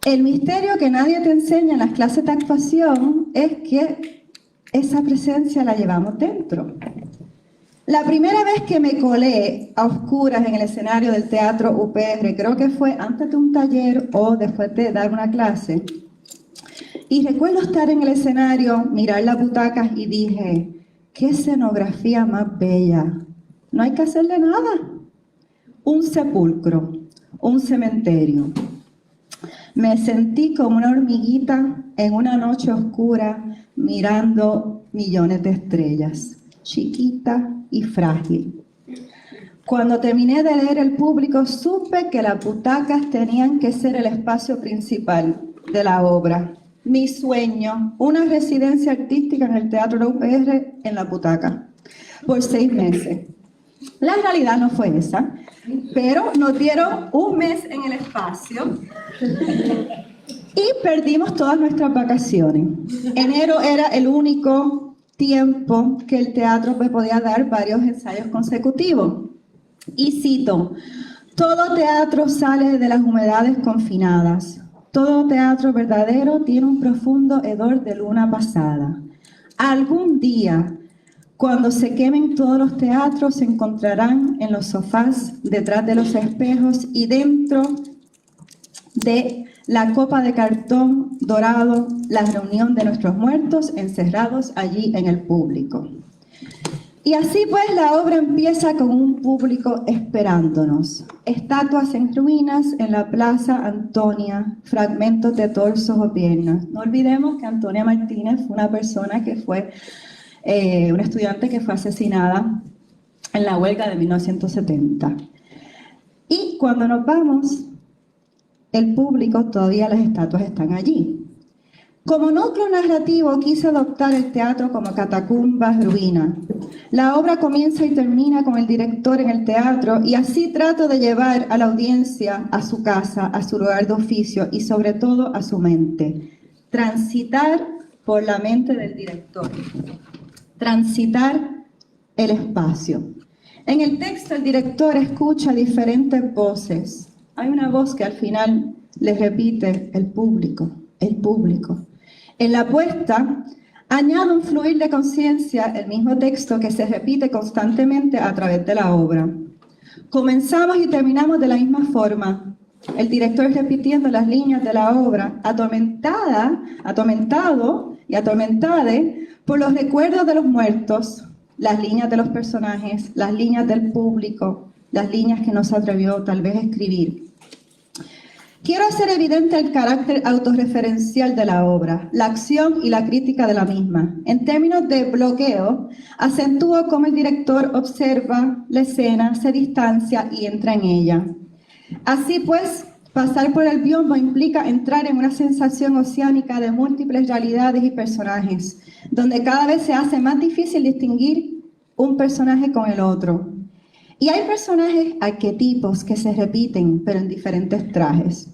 El misterio que nadie te enseña en las clases de actuación es que esa presencia la llevamos dentro. La primera vez que me colé a oscuras en el escenario del Teatro UPR, creo que fue antes de un taller o después de dar una clase, y recuerdo estar en el escenario, mirar las butacas y dije, ¡qué escenografía más bella! No hay que hacerle nada. Un sepulcro, un cementerio. Me sentí como una hormiguita en una noche oscura mirando millones de estrellas, chiquita y frágil. Cuando terminé de leer El Público, supe que las butacas tenían que ser el espacio principal de la obra. Mi sueño, una residencia artística en el Teatro de UPR en la butaca, por 6 meses. La realidad no fue esa, pero nos dieron 1 mes en el espacio y perdimos todas nuestras vacaciones. Enero era el único tiempo que el teatro me podía dar varios ensayos consecutivos. Y cito, todo teatro sale de las humedades confinadas. Todo teatro verdadero tiene un profundo hedor de luna pasada. Algún día, Cuando se quemen todos los teatros, se encontrarán en los sofás, detrás de los espejos y dentro de la copa de cartón dorado, la reunión de nuestros muertos encerrados allí en el público. Y así pues la obra empieza con un público esperándonos. Estatuas en ruinas en la Plaza Antonia, fragmentos de torsos o piernas. No olvidemos que Antonia Martínez fue una persona que fue, una estudiante que fue asesinada en la huelga de 1970. Y cuando nos vamos, el público, todavía las estatuas están allí. Como núcleo narrativo quise adoptar el teatro como catacumbas, ruina. La obra comienza y termina con el director en el teatro y así trato de llevar a la audiencia a su casa, a su lugar de oficio y sobre todo a su mente. Transitar por la mente del director. Transitar el espacio. En el texto el director escucha diferentes voces. Hay una voz que al final le repite el público, el público. En la puesta, añado un fluir de conciencia, el mismo texto que se repite constantemente a través de la obra. Comenzamos y terminamos de la misma forma, el director repitiendo las líneas de la obra, atormentado y atormentada por los recuerdos de los muertos, las líneas de los personajes, las líneas del público, las líneas que no se atrevió tal vez a escribir. Quiero hacer evidente el carácter autorreferencial de la obra, la acción y la crítica de la misma. En términos de bloqueo, acentúo cómo el director observa la escena, se distancia y entra en ella. Así pues, pasar por el biombo implica entrar en una sensación oceánica de múltiples realidades y personajes, donde cada vez se hace más difícil distinguir un personaje con el otro. Y hay personajes arquetipos que se repiten, pero en diferentes trajes.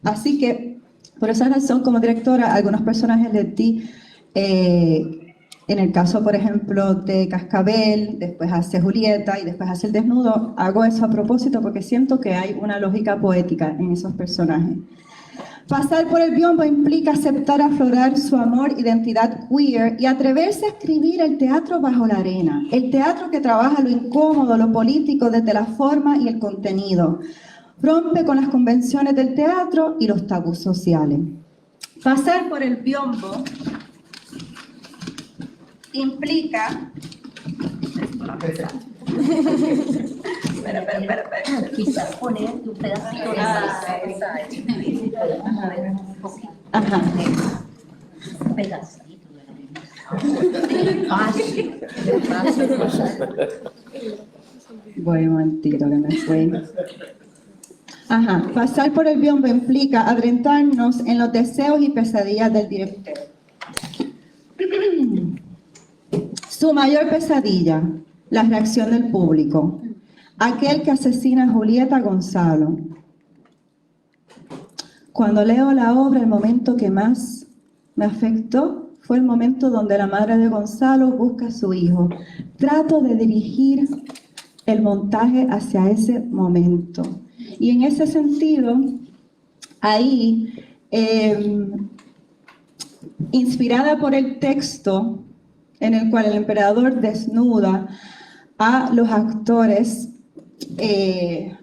Así que, por esa razón, como directora, algunos personajes les di, en el caso, por ejemplo, de Cascabel, después hace Julieta y después hace el desnudo. Hago eso a propósito porque siento que hay una lógica poética en esos personajes. Pasar por el biombo implica aceptar aflorar su amor, identidad queer y atreverse a escribir el teatro bajo la arena. El teatro que trabaja lo incómodo, lo político desde la forma y el contenido. Rompe con las convenciones del teatro y los tabús sociales. Pasar por el biombo implica... Espera. Quizás poner un pedacito de Ajá. un pedacito de la Voy un momentito que me fue. Ajá. Pasar por el biombo implica adentrarnos en los deseos y pesadillas del director. Su mayor pesadilla, la reacción del público. Aquel que asesina a Julieta Gonzalo. Cuando leo la obra, el momento que más me afectó fue el momento donde la madre de Gonzalo busca a su hijo. Trato de dirigir el montaje hacia ese momento. Y en ese sentido, ahí, inspirada por el texto en el cual el emperador desnuda a los actores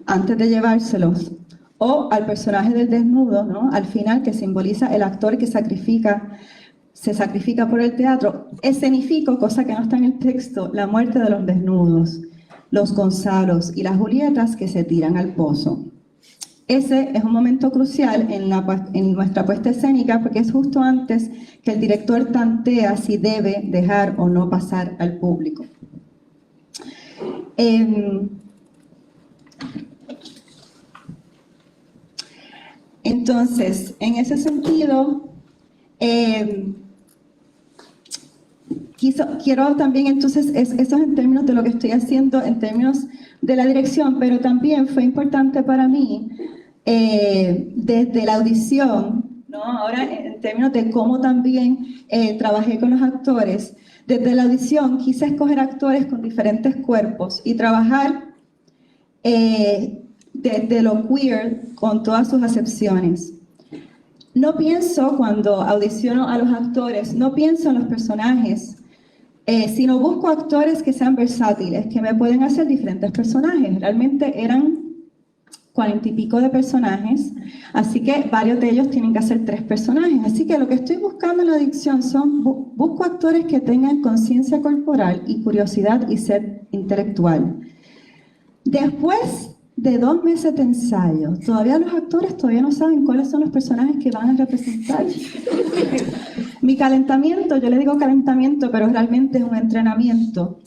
antes de llevárselos, o al personaje del desnudo, ¿no? Al final, que simboliza el actor que se sacrifica por el teatro, escenifico, cosa que no está en el texto, la muerte de los desnudos, los Gonzalos y las Julietas que se tiran al pozo. Ese es un momento crucial en nuestra puesta escénica porque es justo antes que el director tantea si debe dejar o no pasar al público. Entonces, en ese sentido, quiero también, entonces, eso es en términos de lo que estoy haciendo, en términos de la dirección, pero también fue importante para mí, desde la audición, ¿no? Ahora en términos de cómo también trabajé con los actores, desde la audición quise escoger actores con diferentes cuerpos y trabajar desde lo queer con todas sus acepciones. No pienso, cuando audiciono a los actores, no pienso en los personajes sino busco actores que sean versátiles, que me pueden hacer diferentes personajes. Realmente eran 40 y pico de personajes, así que varios de ellos tienen que hacer 3 personajes. Así que lo que estoy buscando en la dicción son, busco actores que tengan conciencia corporal y curiosidad y sed intelectual. Después de 2 meses de ensayo, todavía los actores todavía no saben cuáles son los personajes que van a representar. Mi calentamiento, yo le digo calentamiento, pero realmente es un entrenamiento,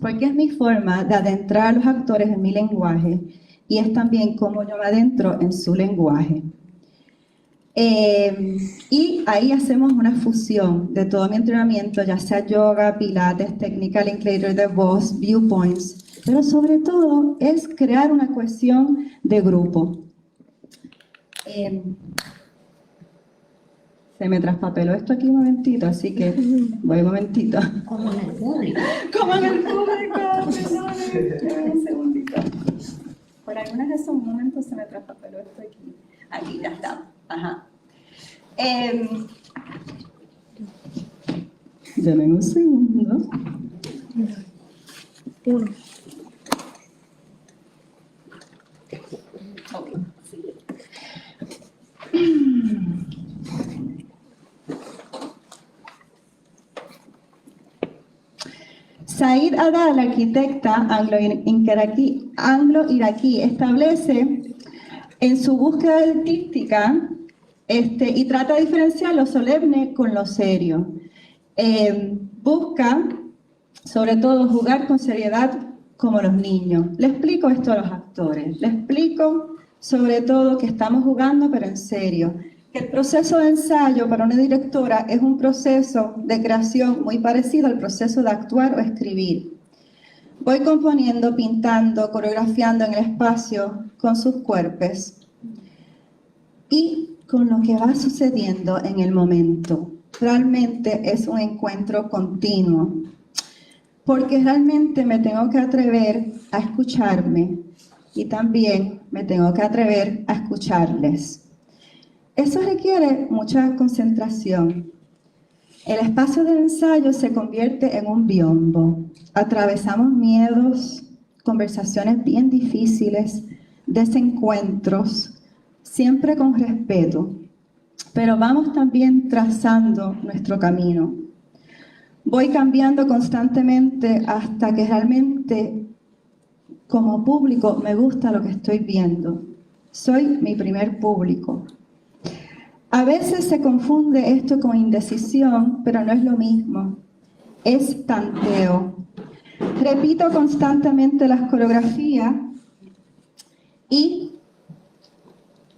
porque es mi forma de adentrar a los actores en mi lenguaje y es también como yo me adentro en su lenguaje. Y ahí hacemos una fusión de todo mi entrenamiento, ya sea yoga, pilates, técnica Linklater de voz, viewpoints, pero sobre todo es crear una cohesión de grupo. Se me traspapeló esto aquí un momentito, así que voy un momentito. Como en el público. Como en el público, perdón, un segundito. Por alguna razón, un momento se me traspapeló esto aquí. Aquí ya está. Ajá. Dame un segundo. Okay. Said Adal, arquitecta anglo-iraquí, establece en su búsqueda artística y trata de diferenciar lo solemne con lo serio. Busca, sobre todo, jugar con seriedad como los niños. Le explico esto a los actores. Le explico, sobre todo, que estamos jugando, pero en serio. Que el proceso de ensayo para una directora es un proceso de creación muy parecido al proceso de actuar o escribir. Voy componiendo, pintando, coreografiando en el espacio con sus cuerpos y con lo que va sucediendo en el momento. Realmente es un encuentro continuo, porque realmente me tengo que atrever a escucharme y también me tengo que atrever a escucharles. Eso requiere mucha concentración. El espacio del ensayo se convierte en un biombo. Atravesamos miedos, conversaciones bien difíciles, desencuentros, siempre con respeto, pero vamos también trazando nuestro camino. Voy cambiando constantemente hasta que realmente, como público, me gusta lo que estoy viendo. Soy mi primer público. A veces se confunde esto con indecisión, pero no es lo mismo. Es tanteo. Repito constantemente las coreografías y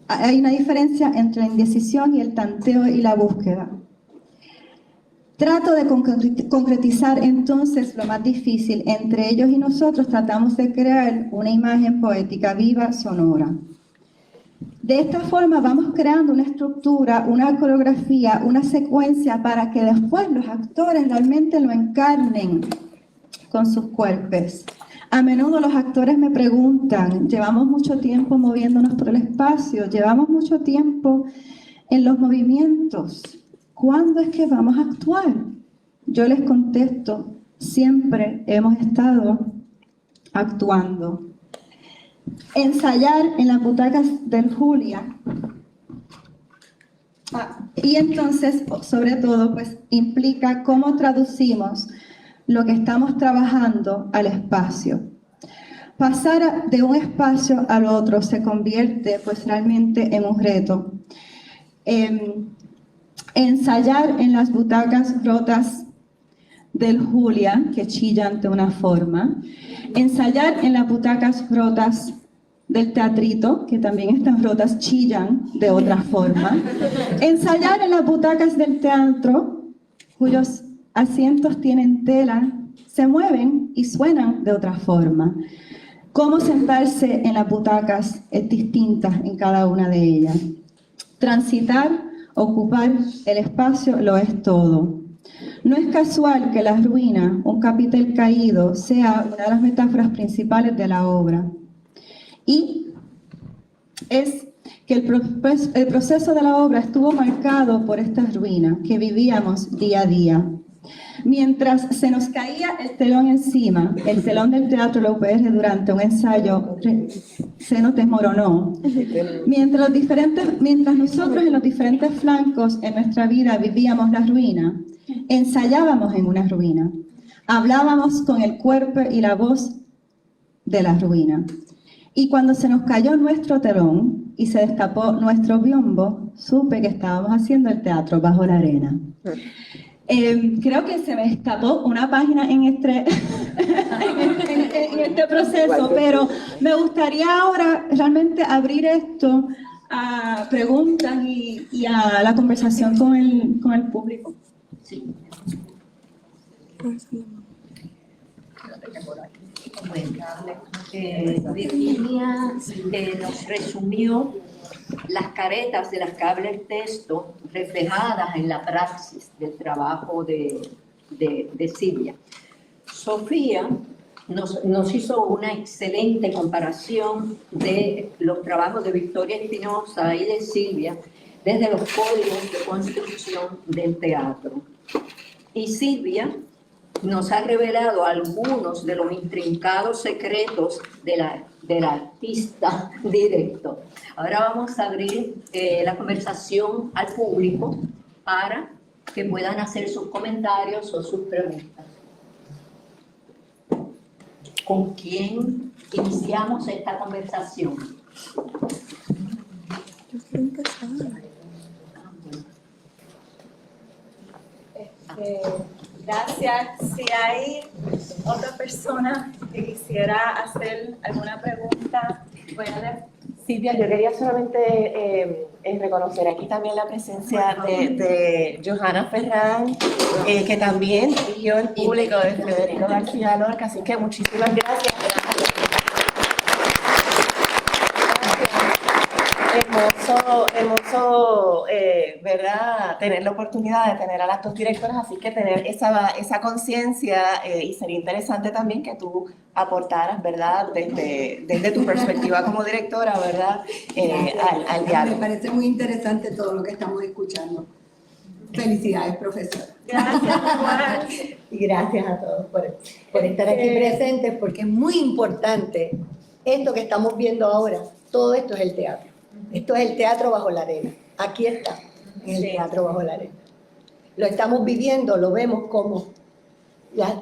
hay una diferencia entre la indecisión y el tanteo y la búsqueda. Trato de concretizar entonces lo más difícil. Entre ellos y nosotros tratamos de crear una imagen poética viva, sonora. De esta forma vamos creando una estructura, una coreografía, una secuencia para que después los actores realmente lo encarnen con sus cuerpos. A menudo los actores me preguntan, llevamos mucho tiempo moviéndonos por el espacio, llevamos mucho tiempo en los movimientos, ¿cuándo es que vamos a actuar? Yo les contesto, siempre hemos estado actuando. Ensayar en las butacas del Julia. Y entonces, sobre todo, pues implica cómo traducimos lo que estamos trabajando al espacio. Pasar de un espacio al otro se convierte pues realmente en un reto. Ensayar en las butacas rotas del Julia, que chillan de una forma. Ensayar en las butacas rotas del teatrito, que también están rotas, chillan de otra forma. Ensayar en las butacas del teatro, cuyos asientos tienen tela, se mueven y suenan de otra forma. Cómo sentarse en las butacas es distinta en cada una de ellas. Transitar, ocupar el espacio lo es todo. No es casual que la ruina, un capitel caído, sea una de las metáforas principales de la obra. Y es que el proceso de la obra estuvo marcado por esta ruina que vivíamos día a día. Mientras se nos caía el telón encima, el telón del Teatro La UPR durante un ensayo se nos desmoronó. Mientras nosotros en los diferentes flancos en nuestra vida vivíamos la ruina, ensayábamos en una ruina. Hablábamos con el cuerpo y la voz de la ruina. Y cuando se nos cayó nuestro telón y se destapó nuestro biombo, supe que estábamos haciendo el teatro bajo la arena. Creo que se me escapó una página en este proceso, pero me gustaría ahora realmente abrir esto a preguntas y a la conversación con el público. Sí. Bueno, Virginia nos resumió las caretas de las que habla el texto reflejadas en la praxis del trabajo de Silvia. Sofía nos hizo una excelente comparación de los trabajos de Victoria Espinosa y de Silvia desde los códigos de construcción del teatro. Y Silvia nos ha revelado algunos de los intrincados secretos del artista directo. Ahora vamos a abrir la conversación al público para que puedan hacer sus comentarios o sus preguntas. ¿Con quién iniciamos esta conversación? Gracias. Si hay otra persona que quisiera hacer alguna pregunta, puede. Silvia, yo quería solamente reconocer aquí también la presencia de Johanna Ferrán, que también dirigió el público de Federico García Lorca, así que muchísimas gracias. Hermoso, ¿verdad? Tener la oportunidad de tener a las dos directoras, así que tener esa conciencia y sería interesante también que tú aportaras, ¿verdad? Desde tu perspectiva como directora, ¿verdad? Al diálogo. Me parece muy interesante todo lo que estamos escuchando. Felicidades, profesora. Gracias, Juan. Y gracias a todos por estar aquí presentes, porque es muy importante esto que estamos viendo ahora. Todo esto es el teatro. Esto es el teatro bajo la arena. Aquí está, en el teatro bajo la arena. Lo estamos viviendo, lo vemos como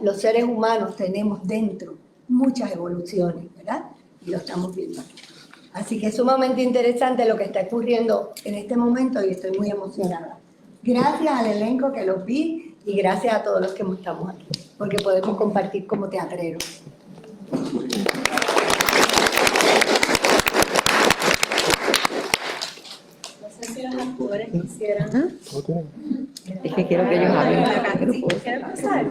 los seres humanos tenemos dentro muchas evoluciones, ¿verdad? Y lo estamos viendo aquí. Así que es sumamente interesante lo que está ocurriendo en este momento y estoy muy emocionada. Gracias al elenco que los vi y gracias a todos los que estamos aquí, porque podemos compartir como teatreros. Si los actores quisieran. Es que quiero que ellos hablen. Sí, ¿quieren pasar?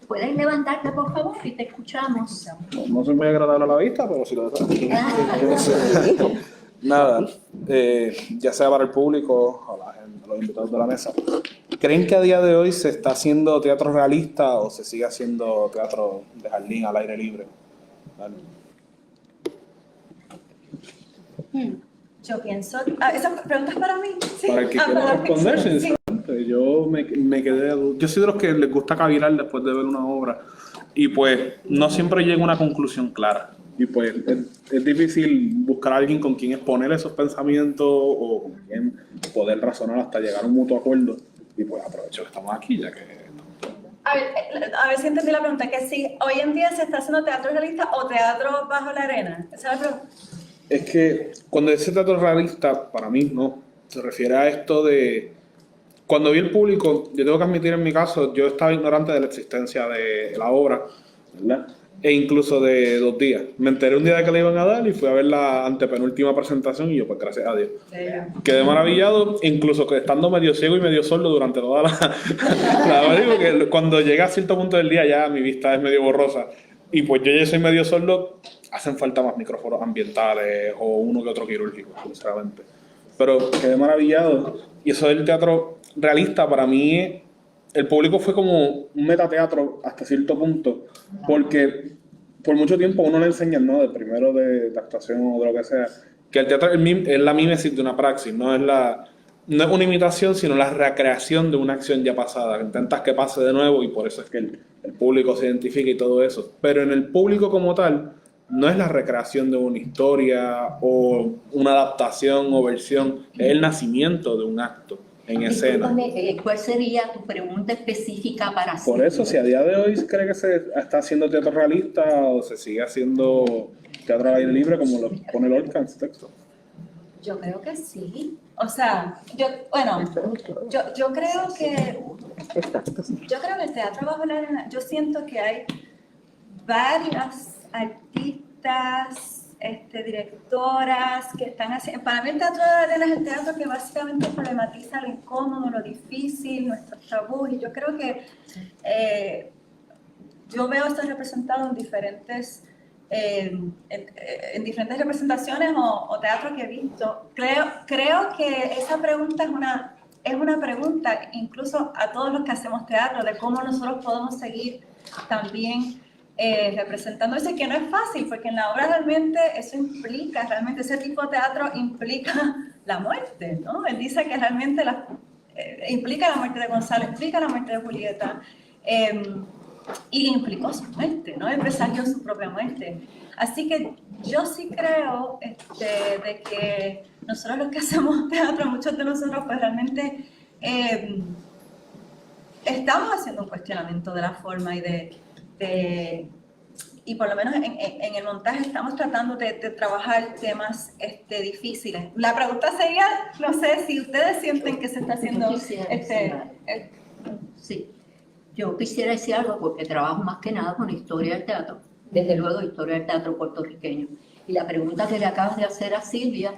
¿Puedes levantarte, por favor, y te escuchamos? No soy muy agradable a la vista, pero sí lo deseo. Nada, ya sea para el público o a los invitados de la mesa, ¿creen que a día de hoy se está haciendo teatro realista o se sigue haciendo teatro de jardín al aire libre? Dale. Yo pienso, ¿esas preguntas para mí? ¿Sí? Para el que quiera responder, sí. sinceramente, yo me quedé, yo soy de los que les gusta cavilar después de ver una obra y pues no siempre llego a una conclusión clara y pues es difícil buscar a alguien con quien exponer esos pensamientos o con quien poder razonar hasta llegar a un mutuo acuerdo y pues aprovecho que estamos aquí ya que... A ver si entendí la pregunta, que si hoy en día se está haciendo teatro realista o teatro bajo la arena. ¿Esa es la pregunta? Es que cuando dice teatro realista, para mí no, se refiere a esto de... Cuando vi el público, yo tengo que admitir en mi caso, yo estaba ignorante de la existencia de la obra, ¿verdad? E incluso de 2 días. Me enteré un día de que la iban a dar y fui a ver la antepenúltima presentación y yo, pues gracias a Dios. Quedé maravillado, incluso que estando medio ciego y medio sordo durante toda la hora, porque cuando llega a cierto punto del día ya mi vista es medio borrosa. Y pues yo ya soy medio sordo, hacen falta más micrófonos ambientales o uno que otro quirúrgico, sinceramente. Pero quedé maravillado. Y eso del teatro realista, para mí, el público fue como un metateatro hasta cierto punto, porque por mucho tiempo uno le enseña, ¿no? De primero de actuación o de lo que sea, que el teatro es la mímesis de una praxis, no es no es una imitación, sino la recreación de una acción ya pasada. Intentas que pase de nuevo y por eso es que el público se identifica y todo eso. Pero en el público como tal, no es la recreación de una historia o una adaptación o versión, es el nacimiento de un acto en escena. Discúlpame, ¿cuál sería tu pregunta específica para Por eso, si a día de hoy cree que se está haciendo teatro realista o se sigue haciendo teatro al aire libre como lo pone Lorca en su texto. Yo creo que sí. O sea, yo creo que el teatro bajo la arena, yo siento que hay varias artistas, directoras que están haciendo. Para mí el teatro de la arena es el teatro que básicamente problematiza lo incómodo, lo difícil, nuestros tabús, y yo creo que yo veo esto representado en diferentes representaciones o teatros que he visto. Creo que esa pregunta es una pregunta incluso a todos los que hacemos teatro, de cómo nosotros podemos seguir también representando eso, que no es fácil, porque en la obra realmente ese tipo de teatro implica la muerte, ¿no? Él dice que realmente implica la muerte de Gonzalo, implica la muerte de Julieta, y implicó su muerte, ¿no? Él presagió su propia muerte. Así que yo sí creo de que nosotros los que hacemos teatro, muchos de nosotros pues realmente estamos haciendo un cuestionamiento de la forma y por lo menos en el montaje estamos tratando de trabajar temas difíciles. La pregunta sería, no sé si ustedes sienten que se está haciendo Sí, yo quisiera decir algo porque trabajo más que nada con historia del teatro, desde luego historia del teatro puertorriqueño. Y la pregunta que le acabas de hacer a Silvia,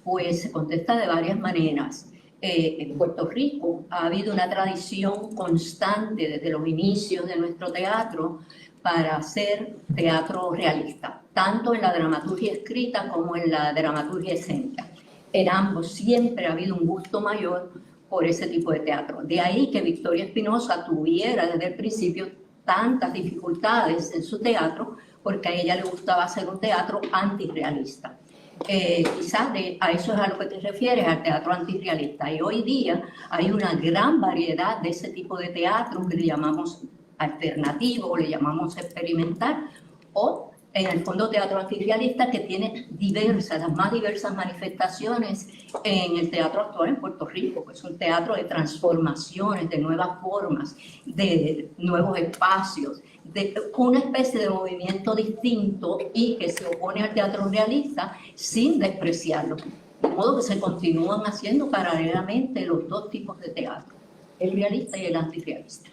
pues se contesta de varias maneras. En Puerto Rico ha habido una tradición constante desde los inicios de nuestro teatro para hacer teatro realista, tanto en la dramaturgia escrita como en la dramaturgia escénica. En ambos siempre ha habido un gusto mayor por ese tipo de teatro. De ahí que Victoria Espinosa tuviera desde el principio tantas dificultades en su teatro, porque a ella le gustaba hacer un teatro antirrealista. Quizás a eso es a lo que te refieres, al teatro antirrealista. Y hoy día hay una gran variedad de ese tipo de teatro que le llamamos alternativo, o le llamamos experimental, o en el fondo teatro antirrealista, que tiene las más diversas manifestaciones en el teatro actual en Puerto Rico, que es un teatro de transformaciones, de nuevas formas, de nuevos espacios, de una especie de movimiento distinto y que se opone al teatro realista sin despreciarlo. De modo que se continúan haciendo paralelamente los dos tipos de teatro, el realista y el antirrealista.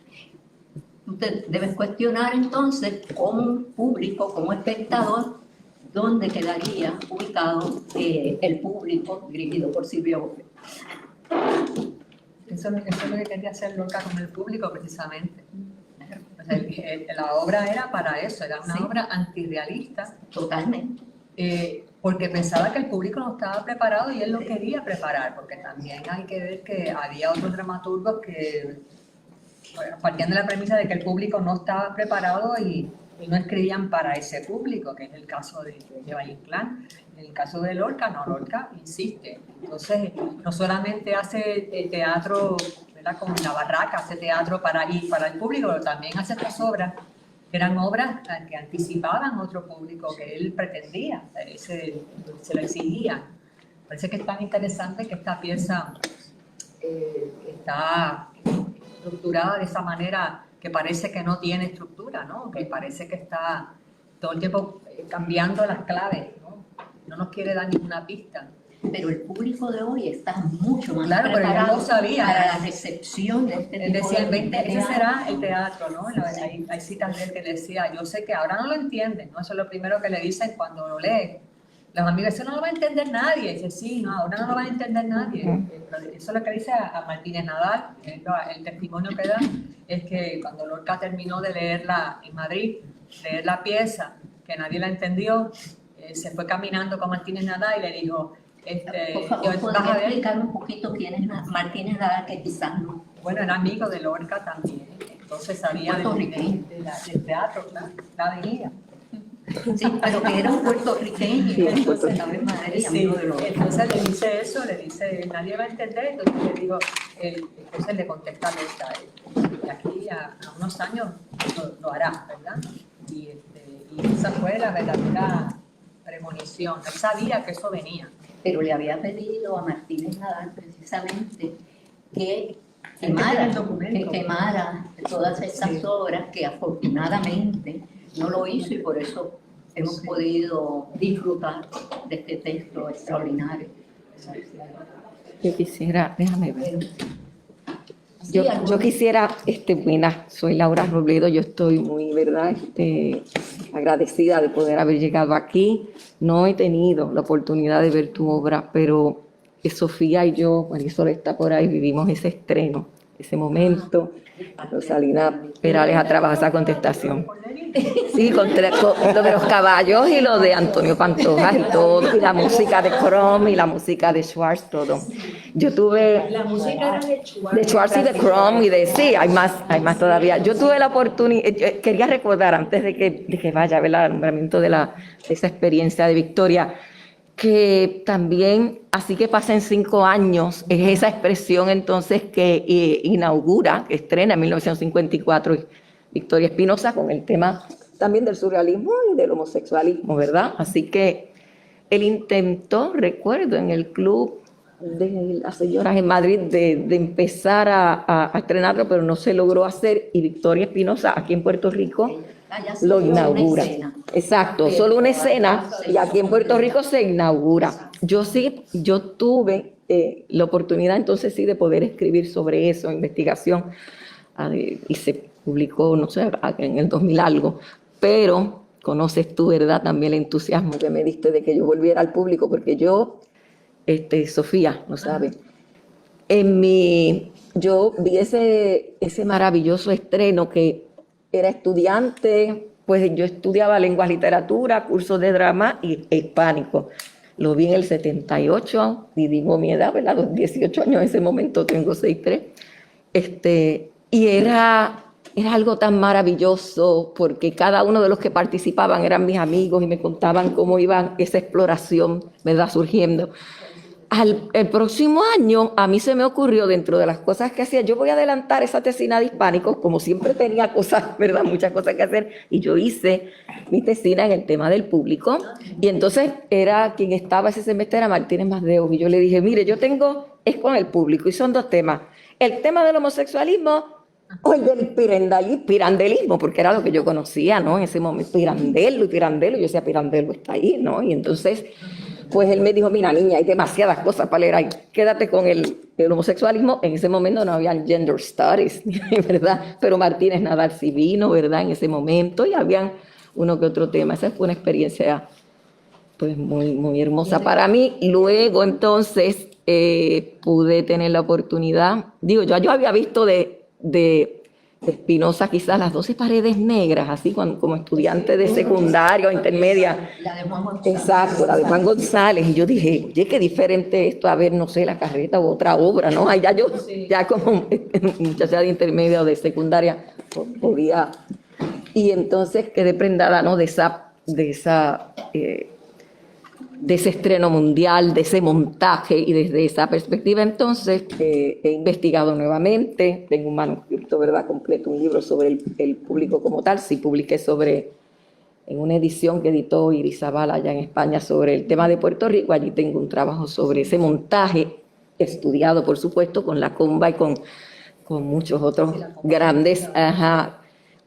Usted debe cuestionar entonces como público, como espectador, dónde quedaría ubicado el público dirigido por Silvia Bofe. Eso es lo que quería hacer Lorca con el público precisamente. O sea, la obra era para eso, era una obra antirrealista. Totalmente. Porque pensaba que el público no estaba preparado y él lo quería preparar, porque también hay que ver que había otros dramaturgos que, bueno, partían de la premisa de que el público no estaba preparado y no escribían para ese público, que es el caso de Valle Inclán. En el caso de Lorca, no, Lorca insiste. Entonces, no solamente hace teatro, ¿verdad?, como en La Barraca, hace teatro para el público, pero también hace otras obras, que eran obras que anticipaban otro público que él pretendía, se lo exigía. Parece que es tan interesante que esta pieza está estructurada de esa manera que parece que no tiene estructura, ¿no? Que parece que está todo el tiempo cambiando las claves, ¿no? No nos quiere dar ninguna pista. Pero el público de hoy está mucho más preparado, pero yo no sabía para la recepción de este tipo decía, de ese será el teatro, ¿no? Hay citas de él que decía, yo sé que ahora no lo entienden, ¿no? Eso es lo primero que le dicen cuando lo lee. Los amigos, eso no lo va a entender nadie. Dice, sí, no, ahora no lo va a entender nadie. Eso es lo que dice a Martínez Nadal. El testimonio que da es que cuando Lorca terminó de leerla en Madrid, leer la pieza, que nadie la entendió, se fue caminando con Martínez Nadal y le dijo, por favor, ¿podría explicar un poquito quién es Martínez Nadal, que quizás no? Bueno, era amigo de Lorca también, entonces sabía del teatro, la veía. Sí, pero que era un puertorriqueño, entonces la vez madre y amigo de los Entonces le dice eso, le dice, nadie va a entender, entonces le digo, entonces le contesta a él, y aquí a unos años lo hará, ¿verdad? Y esa fue la verdadera premonición, él sabía que eso venía. Pero le había pedido a Martínez Nadal precisamente que tiene quemara, el documento. que quemara todas esas obras, que afortunadamente no lo hizo y por eso hemos podido disfrutar de este texto extraordinario. Yo quisiera, déjame ver. Sí, Yo quisiera, buenas, soy Laura Robledo, yo estoy muy, ¿verdad? Agradecida de poder haber llegado aquí. No he tenido la oportunidad de ver tu obra, pero Sofía y yo, Marisol está por ahí, vivimos ese estreno, ese momento. Rosalina Perales ha trabajado esa contestación. Sí, con lo de los caballos y lo de Antonio Pantoja y todo, y la música de Crom y la música de Schwartz, todo. Yo tuve... La música era de Schwartz y de Crom y de... Sí, hay más todavía. Yo tuve la oportunidad... Quería recordar, antes de que vaya a ver el nombramiento de esa experiencia de Victoria, que también, así que pasen 5 años, es esa expresión entonces que inaugura, que estrena en 1954 Victoria Espinosa con el tema también del surrealismo y del homosexualismo, ¿verdad? Así que él intentó, recuerdo, en el club de las señoras en Madrid de empezar a estrenarlo, pero no se logró hacer, y Victoria Espinosa aquí en Puerto Rico lo inaugura. Exacto, solo una escena, y aquí en Puerto Rico se inaugura. Yo tuve la oportunidad entonces sí de poder escribir sobre eso, investigación, y se publicó, no sé, en el 2000 algo, pero conoces tú, ¿verdad?, también el entusiasmo que me diste de que yo volviera al público, porque yo, Sofía, ¿no sabes? Yo vi ese maravilloso estreno que era estudiante, pues yo estudiaba lenguas, literatura, cursos de drama y hispánico. Lo vi en el 78, y digo mi edad, ¿verdad? Los 18 años en ese momento, tengo 6'3". Y era algo tan maravilloso porque cada uno de los que participaban eran mis amigos y me contaban cómo iba esa exploración, ¿verdad?, surgiendo. El próximo año a mí se me ocurrió, dentro de las cosas que hacía, yo voy a adelantar esa tesina de hispánicos, como siempre tenía cosas, ¿verdad?, muchas cosas que hacer, y yo hice mi tesina en el tema del público, y entonces quien estaba ese semestre era Martínez Masdeos, y yo le dije, mire, es con el público, y son 2 temas, el tema del homosexualismo o el del pirandelismo, porque era lo que yo conocía, ¿no?, en ese momento, Pirandello, yo decía, Pirandello está ahí, ¿no?, y entonces... Pues él me dijo, mira niña, hay demasiadas cosas para leer ahí, quédate con el homosexualismo. En ese momento no había gender studies, ¿verdad? Pero Martínez Nadal sí vino, ¿verdad?, en ese momento, y habían uno que otro tema. Esa fue una experiencia pues muy, muy hermosa para mí. Luego entonces pude tener la oportunidad, yo había visto de Espinosa quizás las 12 paredes negras, así como estudiante de secundaria o intermedia. La de Juan González. Exacto, la de Juan González. Y yo dije, oye, qué diferente esto a ver, no sé, La Carreta u otra obra, ¿no? Ahí ya como muchacha de intermedia o de secundaria, podía. Y entonces quedé prendada, ¿no?, de ese estreno mundial, de ese montaje, y desde esa perspectiva entonces he investigado nuevamente, tengo un manuscrito, ¿verdad?, completo, un libro sobre el público como tal, sí publiqué en una edición que editó Irizabal allá en España sobre el tema de Puerto Rico, allí tengo un trabajo sobre ese montaje, estudiado por supuesto con la comba y con muchos otros grandes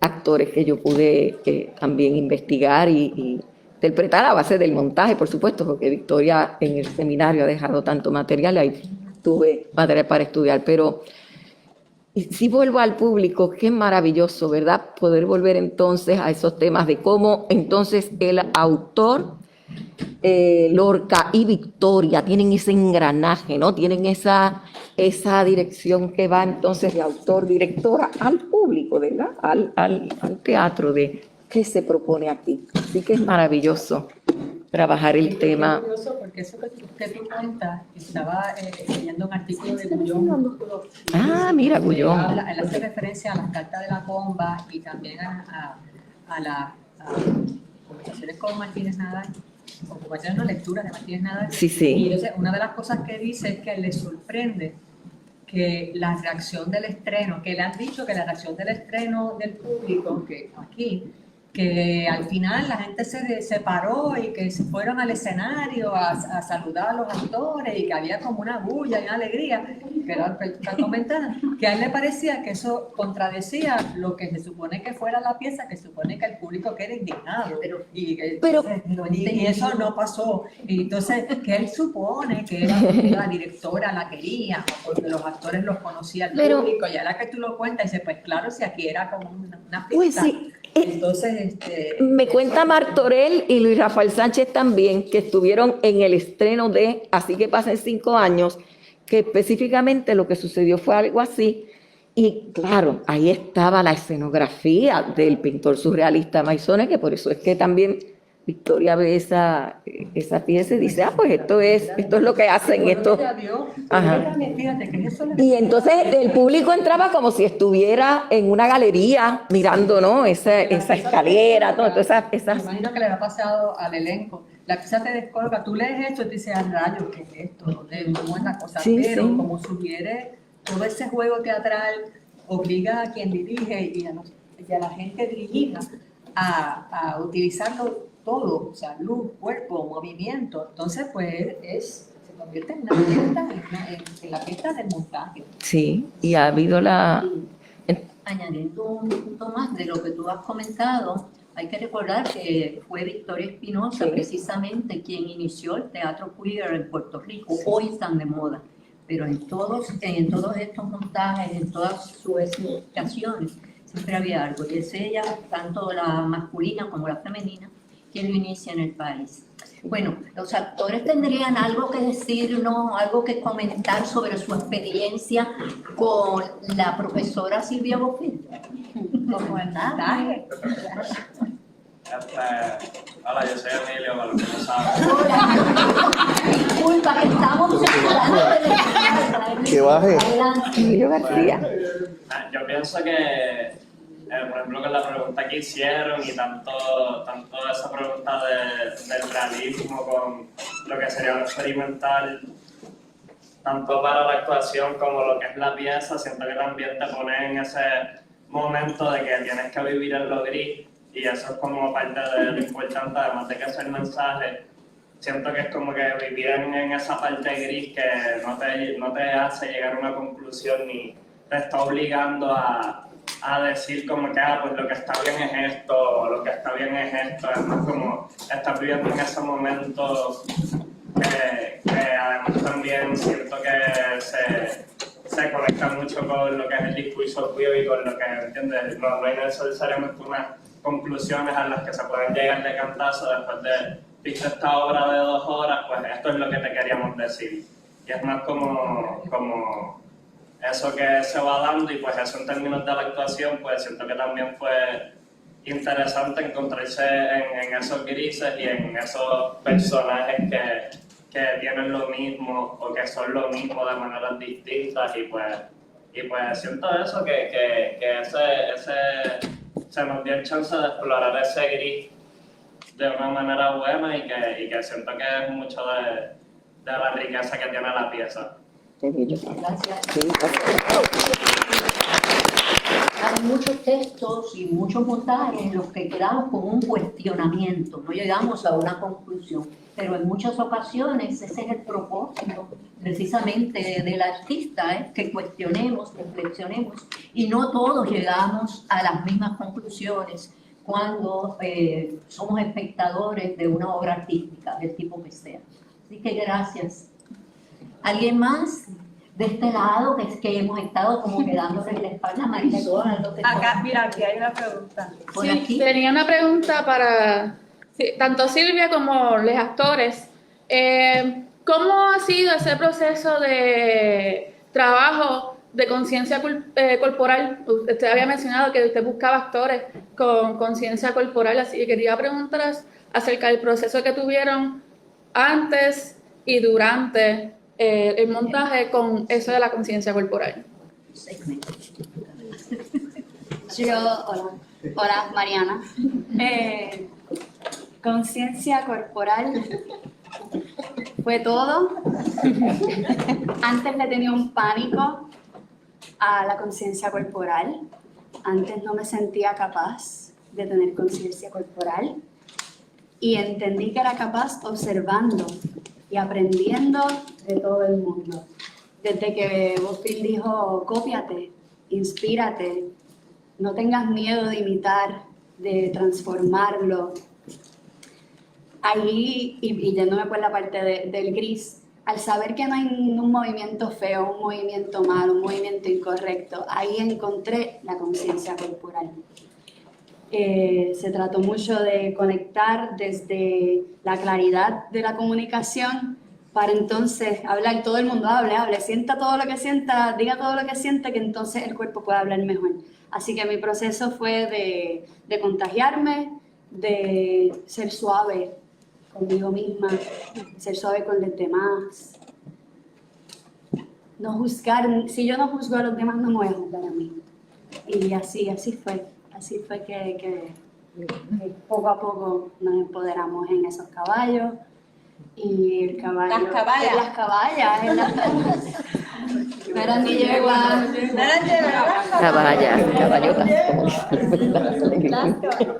actores que yo pude también investigar y interpretar a base del montaje, por supuesto, porque Victoria en el seminario ha dejado tanto material, ahí tuve material para estudiar, pero si vuelvo al público, qué maravilloso, ¿verdad?, poder volver entonces a esos temas de cómo entonces el autor, Lorca y Victoria tienen ese engranaje, ¿no?, tienen esa dirección que va entonces de autor, directora al público, ¿verdad?, al teatro de qué se propone aquí. Así que es maravilloso trabajar el tema. Es curioso porque eso que usted cuenta, estaba leyendo un artículo de Gullón. Mira, Gullón. Él hace referencia a las cartas de la comba y también a conversaciones con Martínez Nadal, o conversaciones no, lecturas de Martínez Nadal. Sí, sí. Y entonces una de las cosas que dice es que le sorprende que la reacción del estreno, que le han dicho que la reacción del estreno del público, que aquí, que al final la gente se separó y que se fueron al escenario a saludar a los actores y que había como una bulla y una alegría, que era lo que está comentando, que a él le parecía que eso contradecía lo que se supone que fuera la pieza, que se supone que el público queda indignado, y eso no pasó. Y entonces, que él supone que era porque la directora la quería, o porque los actores los conocía el público, y ahora que tú lo cuentas, dice, pues claro, si aquí era como una fiesta. Pues sí. Entonces, me cuenta Martorell y Luis Rafael Sánchez también, que estuvieron en el estreno de Así que pasen 5 años, que específicamente lo que sucedió fue algo así. Y claro, ahí estaba la escenografía del pintor surrealista Maisones, que por eso es que también Victoria ve esa pieza y dice, pues esto es lo que hacen esto. Ajá. Y entonces el público entraba como si estuviera en una galería mirando, ¿no? Esa escalera, todo, esas. Me imagino que le ha pasado al elenco. La pieza te descolga, tú lees esto y te dices, rayos, ¿qué es esto? ¿Cómo es la cosa? Sí, pero sí. como sugiere todo ese juego teatral, obliga a quien dirige y a la gente dirigida a utilizarlo todo, o sea, luz, cuerpo, movimiento. Entonces, pues, se convierte en una fiesta, en la fiesta del montaje. Sí, y ha habido Añadiendo un punto más de lo que tú has comentado, hay que recordar que fue Victoria Espinosa precisamente quien inició el teatro queer en Puerto Rico. Hoy están de moda, pero en todos estos montajes, en todas sus explicaciones, siempre había algo. Y es ella, tanto la masculina como la femenina, quien lo inicia en el país. Bueno, los actores tendrían algo que decirnos, algo que comentar sobre su experiencia con la profesora Silvia Bofill. Como el montaje. Hola, yo soy Emilio, para los que no saben. Disculpa, que estamos Que baje. Emilio García. Yo pienso que, por ejemplo, con la pregunta que hicieron y tanto esa pregunta del realismo con lo que sería lo experimental, tanto para la actuación como lo que es la pieza, siento que también te pone en ese momento de que tienes que vivir en lo gris, y eso es como parte de lo importante, además de que es el mensaje. Siento que es como que vivir en esa parte gris que no te hace llegar a una conclusión ni te está obligando a decir como que pues lo que está bien es esto, o lo que está bien es esto. Además, como estás viviendo en ese momento que además también siento que se conecta mucho con lo que es el discurso queer y con lo que, ¿entiendes? No hay necesariamente unas conclusiones a las que se pueden llegar de cantazo después de viste esta obra de 2 horas, pues esto es lo que te queríamos decir. Y es más como eso que se va dando, y pues eso en términos de la actuación, pues siento que también fue interesante encontrarse en esos grises y en esos personajes que tienen lo mismo o que son lo mismo de maneras distintas, y pues siento eso, que se nos dio el chance de explorar ese gris de una manera buena, y que siento que es mucho de la riqueza que tiene la pieza. Hay muchos textos y muchos montajes en los que quedamos con un cuestionamiento, no llegamos a una conclusión, pero en muchas ocasiones ese es el propósito precisamente del artista, que cuestionemos, reflexionemos, y no todos llegamos a las mismas conclusiones cuando somos espectadores de una obra artística, del tipo que sea. Así que gracias. ¿Alguien más? De este lado, que hemos estado como quedándonos en la espalda a Marisol. Acá, mira, aquí hay una pregunta. Sí, tenía una pregunta para tanto Silvia como los actores. ¿Cómo ha sido ese proceso de trabajo de conciencia corporal? Usted había mencionado que usted buscaba actores con conciencia corporal, así que quería preguntar acerca del proceso que tuvieron antes y durante el montaje con eso de la conciencia corporal. Hola, Mariana. Conciencia corporal fue todo. Antes le tenía un pánico a la conciencia corporal. Antes no me sentía capaz de tener conciencia corporal. Y entendí que era capaz observando y aprendiendo de todo el mundo. Desde que Buffy dijo, cópiate, inspírate, no tengas miedo de imitar, de transformarlo. Ahí, y yéndome por la parte del gris, al saber que no hay un movimiento feo, un movimiento malo, un movimiento incorrecto, ahí encontré la conciencia corporal. Se trató mucho de conectar desde la claridad de la comunicación para entonces hablar, todo el mundo hable, sienta todo lo que sienta, diga todo lo que siente, que entonces el cuerpo pueda hablar mejor. Así que mi proceso fue de contagiarme, de ser suave conmigo misma, ser suave con los demás. No juzgar, si yo no juzgo a los demás, no me voy a juzgar a mí. Y así fue. Así fue que poco a poco nos empoderamos en esos caballos. Y el caballo... Las caballas. Las caballas. No eran ni yeguas. Caballotas.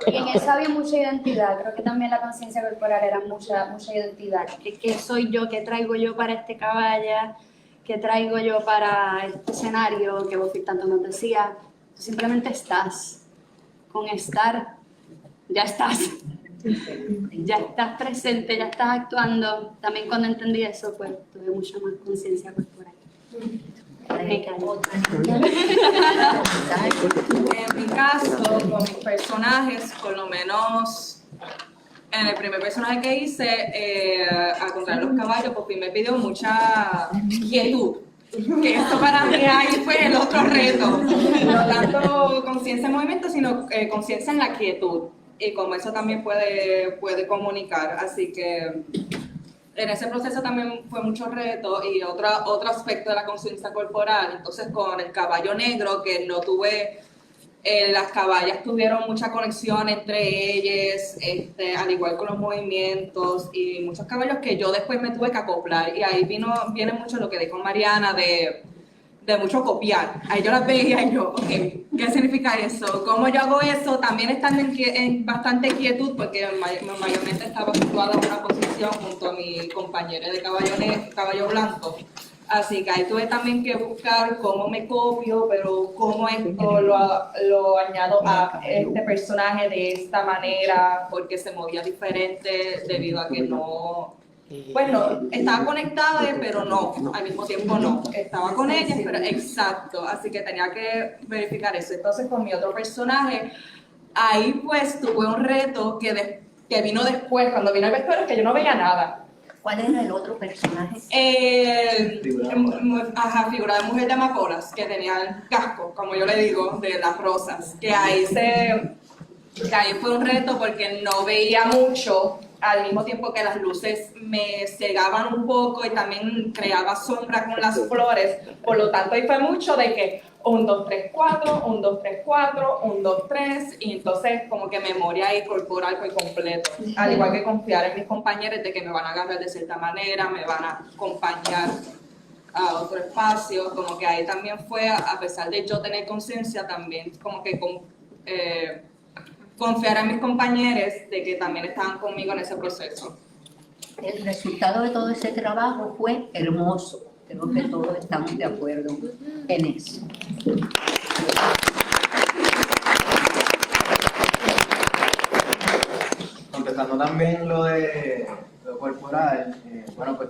Y en eso había mucha identidad. Creo que también la conciencia corporal era mucha identidad. ¿Qué soy yo? ¿Qué traigo yo para este caballo? ¿Qué traigo yo para este escenario que Buffy tanto nos decía? Tú simplemente estás. Con estar, ya estás. Ya estás presente, ya estás actuando. También cuando entendí eso, pues tuve mucha más conciencia corporal. En mi caso, con mis personajes, por lo menos en el primer personaje que hice, a controlar los caballos, pues me pidió mucha quietud. Que esto para mí ahí fue el otro reto. No tanto conciencia en movimiento, sino conciencia en la quietud. Y como eso también puede comunicar. Así que en ese proceso también fue mucho reto y otro aspecto de la conciencia corporal. Entonces con el caballo negro, que no tuve, las caballas tuvieron mucha conexión entre ellas, al igual con los movimientos y muchos caballos que yo después me tuve que acoplar. Y ahí viene mucho lo que dijo Mariana de mucho copiar. Ahí yo las veía y yo, ok, ¿qué significa eso? ¿Cómo yo hago eso? También estando en bastante quietud, porque mayormente estaba situada en una posición junto a mi compañera de caballo blanco. Así que ahí tuve también que buscar cómo me copio, pero cómo esto lo añado a este personaje de esta manera, porque se movía diferente debido a que no... Bueno, estaba conectada, pero no, al mismo tiempo no. Estaba con ellas, pero exacto, así que tenía que verificar eso. Entonces con mi otro personaje, ahí pues tuve un reto que vino después, cuando vino el vestuario, que yo no veía nada. ¿Cuál era el otro personaje? Figura de mujer de amapolas, que tenía el casco, como yo le digo, de las rosas, que ahí fue un reto porque no veía mucho, al mismo tiempo que las luces me cegaban un poco y también creaba sombra con las flores, por lo tanto ahí fue mucho de que 1, 2, 3, 4, 1, 2, 3, 4, 1, 2, 3, y entonces como que memoria ahí corporal por completo, al igual que confiar en mis compañeros de que me van a agarrar de cierta manera, me van a acompañar a otro espacio, como que ahí también fue, a pesar de yo tener conciencia, también como que confiar en mis compañeros de que también estaban conmigo en ese proceso. El resultado de todo ese trabajo fue hermoso. Creo que todos estamos de acuerdo en eso. Contestando también lo corporal, bueno, pues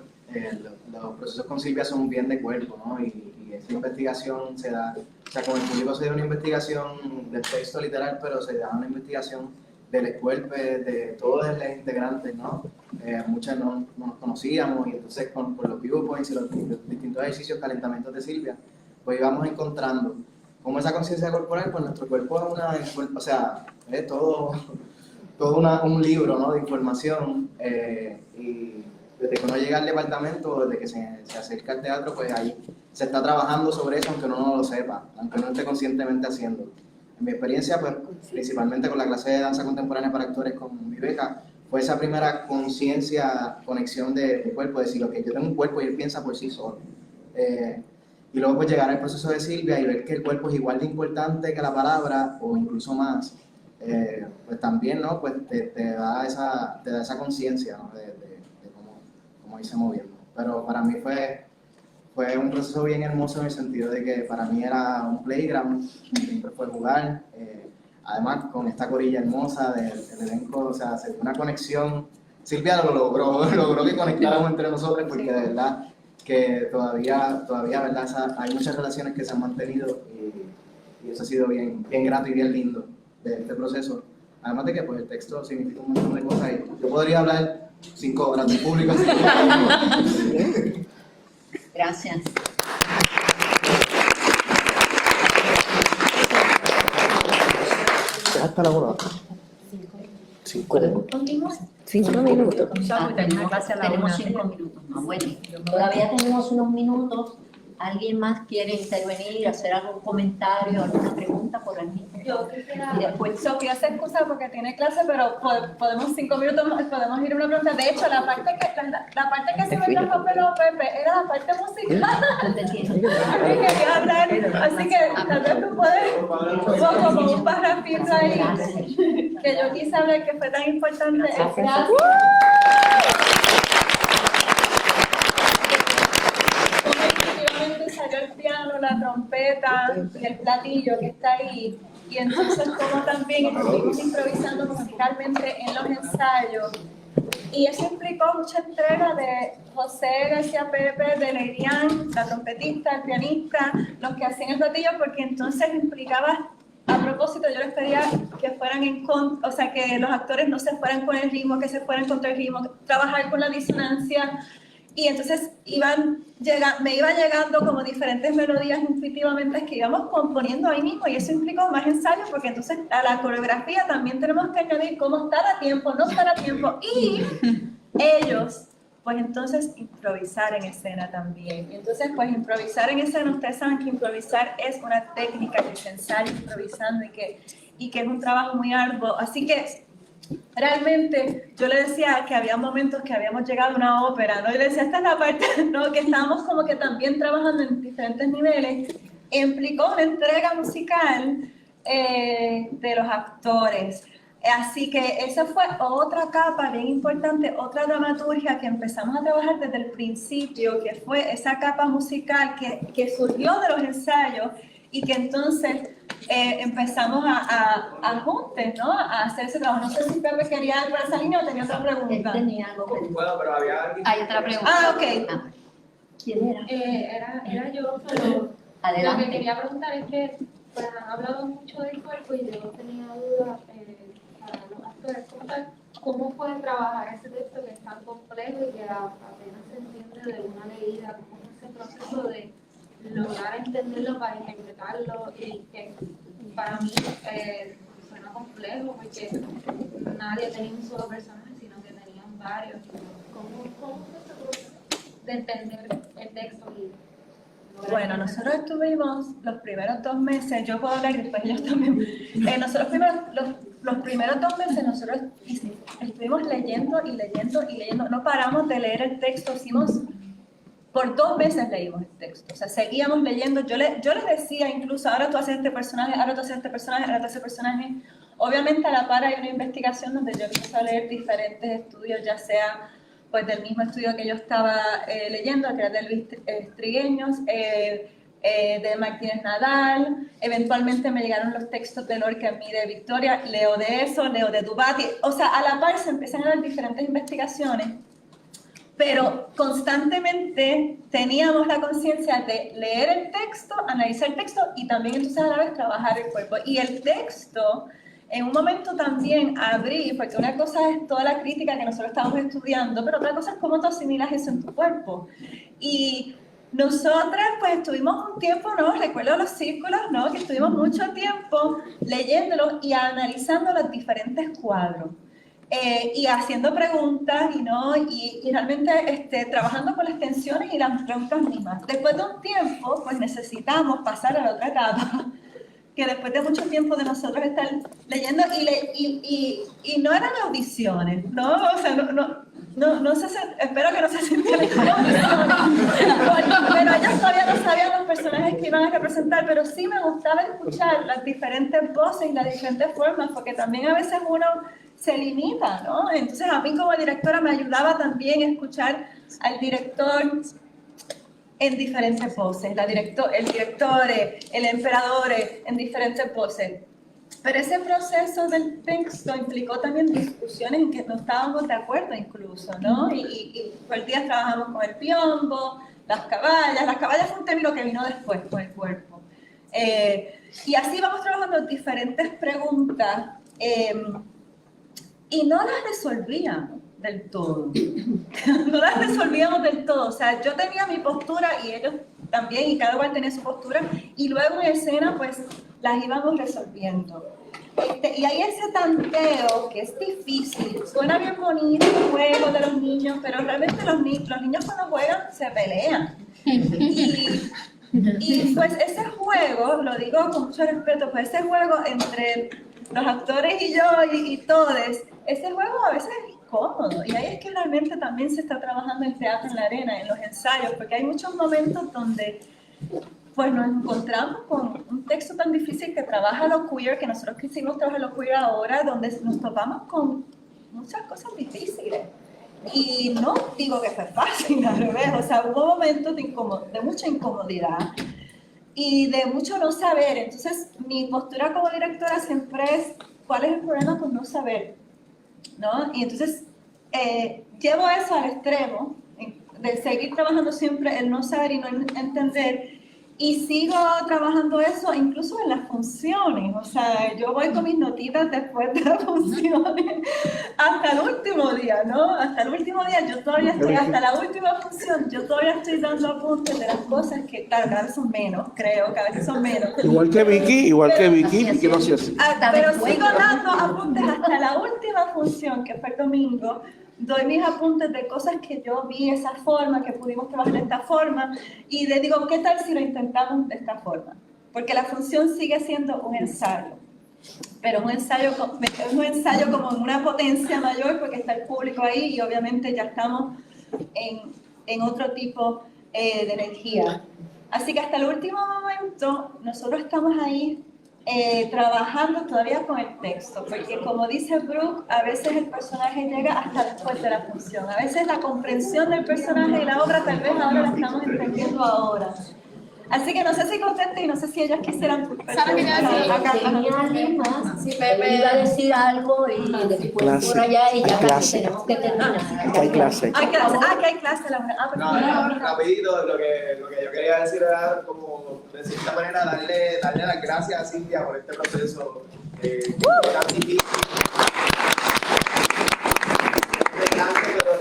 los procesos con Silvia son bien de cuerpo, ¿no? Y esta investigación se da, o sea, con el público se da una investigación del texto literal, pero se da una investigación del cuerpo, de todos los integrantes, ¿no? Muchas no nos conocíamos y entonces por los viewpoints y los distintos ejercicios, calentamientos de Silvia, pues íbamos encontrando como esa conciencia corporal, pues nuestro cuerpo es todo un libro, ¿no? De información y desde que uno llega al departamento, desde que se acerca al teatro, pues ahí se está trabajando sobre eso, aunque uno no lo sepa, aunque uno esté conscientemente haciendo. En mi experiencia, pues principalmente con la clase de danza contemporánea para actores con mi beca, fue esa primera conciencia, conexión de cuerpo, decir, ok, yo tengo un cuerpo y él piensa por sí solo. Y luego pues llegar al proceso de Silvia y ver que el cuerpo es igual de importante que la palabra o incluso más, pues también, ¿no? Pues te da esa conciencia, ¿no? de cómo irse moviendo. Pero para mí fue un proceso bien hermoso en el sentido de que para mí era un playground, siempre fue jugar, además con esta corilla hermosa del elenco, o sea, se dio una conexión. Silvia lo logró que conectáramos entre nosotros porque de verdad que todavía ¿verdad? Hay muchas relaciones que se han mantenido y eso ha sido bien grato y bien lindo de este proceso. Además de que pues, el texto significa un montón de cosas y yo podría hablar 5 horas de público. Gracias. Hasta la hora. 5 minutos. 5 minutos. Tenemos 5 minutos más. Bueno, todavía tenemos unos minutos. ¿Alguien más quiere intervenir, hacer algún comentario, alguna pregunta por aquí? Yo quisiera, y después Sofía se excusa porque tiene clase, pero podemos 5 minutos más, podemos ir a una pregunta. De hecho, la parte que se me trajo Pedro Pepe era la parte musical. Quería hablar, así que tal vez tú puedes como un parrafito ahí que yo quise hablar que fue tan importante. Gracias. Salió el piano, la trompeta y el platillo que está ahí, y entonces como también estuvimos improvisando musicalmente en los ensayos, y eso implicó mucha entrega de José García Pepe, de Leirian, la trompetista, el pianista, los que hacían el platillo, porque entonces implicaba, a propósito, yo les pedía que fueran o sea, que los actores no se fueran con el ritmo, que se fueran contra el ritmo, trabajar con la disonancia. Y entonces me iba llegando como diferentes melodías intuitivamente que íbamos componiendo ahí mismo, y eso implicó más ensayo, porque entonces a la coreografía también tenemos que añadir cómo estar a tiempo, no estar a tiempo, y ellos, pues entonces improvisar en escena también. Y entonces pues improvisar en escena, ustedes saben que improvisar es una técnica que se ensaya improvisando y que es un trabajo muy arduo, así que realmente yo le decía que había momentos que habíamos llegado a una ópera, ¿no? Y le decía, esta es la parte, ¿no? Que estábamos como que también trabajando en diferentes niveles. Implicó una entrega musical de los actores. Así que esa fue otra capa bien importante, otra dramaturgia que empezamos a trabajar desde el principio, que fue esa capa musical que surgió de los ensayos y que entonces empezamos a juntos, ¿no? A hacer ese trabajo. No sé si Pepe quería algo por esa línea o tenía otra pregunta. Tenía algo. Bueno, pero había alguien. Hay otra pregunta. Ok. ¿Quién era? Era yo, pero Adelante. lo que quería preguntar es que pues, han hablado mucho del cuerpo y yo tenía dudas para los actores. ¿Cómo pueden trabajar ese texto que es tan complejo y que apenas se entiende de una leída? ¿Cómo es ese proceso de lograr entenderlo para interpretarlo? Y que para mí suena complejo porque nadie tenía un solo personaje, sino que tenían varios. ¿Cómo es ese proceso de entender el texto? Bueno, nosotros estuvimos los primeros 2 meses, yo puedo hablar y después ellos también. Nosotros los primeros 2 meses nosotros estuvimos leyendo y leyendo y leyendo, no paramos de leer el texto, por 2 meses leímos el texto, o sea, seguíamos leyendo. Yo les decía incluso, ahora tú haces este personaje, ahora tú haces este personaje, ahora tú haces este personaje. Obviamente a la par hay una investigación donde yo empiezo a leer diferentes estudios, ya sea pues del mismo estudio que yo estaba leyendo, que era de Luis Trigueños, de Martínez Nadal, eventualmente me llegaron los textos de Lorca y de Victoria, leo de eso, leo de Dubati, o sea, a la par se empiezan a dar diferentes investigaciones, pero constantemente teníamos la conciencia de leer el texto, analizar el texto y también entonces a la vez trabajar el cuerpo. Y el texto, en un momento también abrí, porque una cosa es toda la crítica que nosotros estábamos estudiando, pero otra cosa es cómo tú asimilas eso en tu cuerpo. Y nosotras pues estuvimos un tiempo, ¿no? Recuerdo los círculos, ¿no? Que estuvimos mucho tiempo leyéndolos y analizando los diferentes cuadros. Y haciendo preguntas y realmente trabajando con las tensiones y las preguntas mismas. Después de un tiempo, pues necesitamos pasar a la otra etapa, que después de mucho tiempo de nosotros estar leyendo y no eran audiciones, ¿no? O sea, no sé, espero que no se sintieran como audiciones, pero ellos todavía no sabían los personajes que iban a representar, pero sí me gustaba escuchar las diferentes voces y las diferentes formas, porque también a veces uno se limita, ¿no? Entonces a mí como directora me ayudaba también a escuchar al director en diferentes voces, el director, el emperador en diferentes voces. Pero ese proceso del texto implicó también discusiones en que no estábamos de acuerdo incluso, ¿no? Y por días trabajamos con el piombo, las caballas fue un término que vino después con el cuerpo. Y así vamos trabajando diferentes preguntas y no las resolvíamos del todo. No las resolvíamos del todo. O sea, yo tenía mi postura y ellos también, y cada cual tenía su postura, y luego en escena, pues, las íbamos resolviendo. Y hay ese tanteo que es difícil. Suena bien bonito el juego de los niños, pero realmente los niños cuando juegan se pelean. Y pues ese juego, lo digo con mucho respeto, pues ese juego entre los actores y yo y todos, ese juego a veces es incómodo. Y ahí es que realmente también se está trabajando el teatro en la arena, en los ensayos, porque hay muchos momentos donde pues nos encontramos con un texto tan difícil que trabaja lo queer, que nosotros quisimos trabajar lo queer ahora, donde nos topamos con muchas cosas difíciles. Y no digo que fue fácil, al revés, o sea, hubo momentos de mucha incomodidad y de mucho no saber. Entonces, mi postura como directora siempre es, ¿cuál es el problema con no saber? ¿No? Y entonces, llevo eso al extremo, de seguir trabajando siempre el no saber y no entender, y sigo trabajando eso incluso en las funciones. O sea, yo voy con mis notitas después de las funciones hasta el último día, ¿no? Hasta el último día, yo todavía estoy, hasta la última función, yo todavía estoy dando apuntes de las cosas que, claro, cada vez son menos, creo, cada vez son menos. Igual que Vicky lo hacía así. Pero sigo dando apuntes hasta la última función, que fue el domingo. Doy mis apuntes de cosas que yo vi esa forma, que pudimos trabajar de esta forma, y le digo, ¿qué tal si lo intentamos de esta forma? Porque la función sigue siendo un ensayo, pero es un ensayo como en una potencia mayor, porque está el público ahí y obviamente ya estamos en otro tipo de energía. Así que hasta el último momento nosotros estamos ahí trabajando todavía con el texto, porque como dice Brooke, a veces el personaje llega hasta después de la función. A veces la comprensión del personaje y la obra tal vez ahora la estamos entendiendo ahora. Así que no sé si conteste y no sé si ellas quisieran... ¿Sabe qué alguien más? Sí, Pepe iba a decir algo y después por allá y ya casi tenemos que terminar. Hay clase. Hay clase. Que hay clase. No, rapidito, lo que yo quería decir era como, de cierta manera, darle las gracias a Cintia por este proceso tan difícil.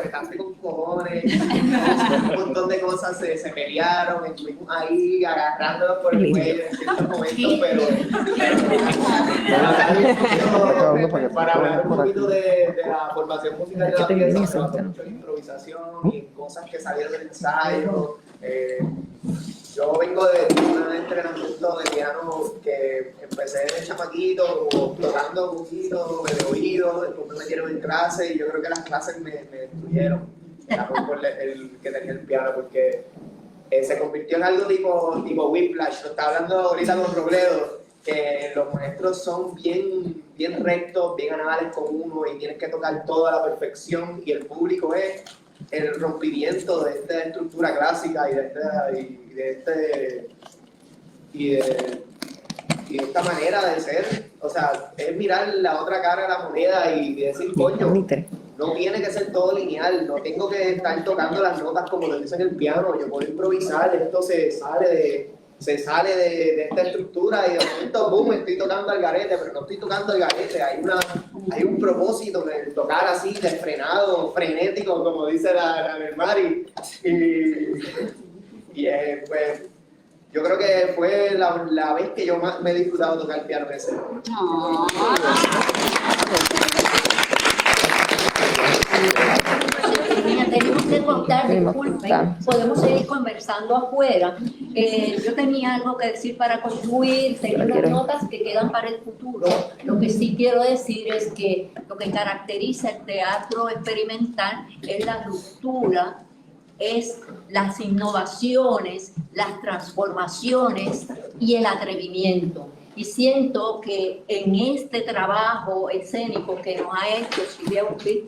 Retante con cojones, un montón de cosas se pelearon, estuvimos ahí agarrándonos por el cuello en ciertos momentos, pero para hablar un poquito de la formación musical de la pieza, se basa mucho en improvisación y en cosas que salieron del ensayo. Yo vengo de un entrenamiento de piano que empecé de chamaquito, tocando un poquito, de oído, después me metieron en clase y yo creo que las clases me destruyeron por el que tenía el piano, porque se convirtió en algo tipo Whiplash. Lo estaba hablando ahorita con Robledo, que los maestros son bien rectos, bien anales con uno y tienes que tocar todo a la perfección, y el público es el rompimiento de esta estructura clásica y de esta manera de ser. O sea, es mirar la otra cara de la moneda y decir, coño, no tiene que ser todo lineal, no tengo que estar tocando las notas como lo dice en el piano, yo puedo improvisar, esto se sale de esta estructura y de momento, boom, estoy tocando al garete, pero no estoy tocando al garete, hay un propósito de tocar así, desfrenado, frenético, como dice la Mari. Y pues, yo creo que fue la vez que yo más me he disfrutado tocar el piano ese. Tenemos que cortar, Queremos disculpen, cortar. podemos seguir conversando afuera. Yo tenía algo que decir para concluir, tengo unas notas que quedan para el futuro. Lo que sí quiero decir es que lo que caracteriza el teatro experimental es la ruptura, es las innovaciones, las transformaciones y el atrevimiento. Y siento que en este trabajo escénico que nos ha hecho Silvia Buffet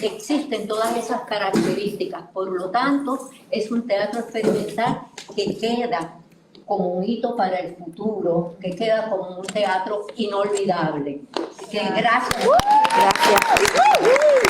existen todas esas características. Por lo tanto, es un teatro experimental que queda como un hito para el futuro, que queda como un teatro inolvidable. Así que gracias. Gracias.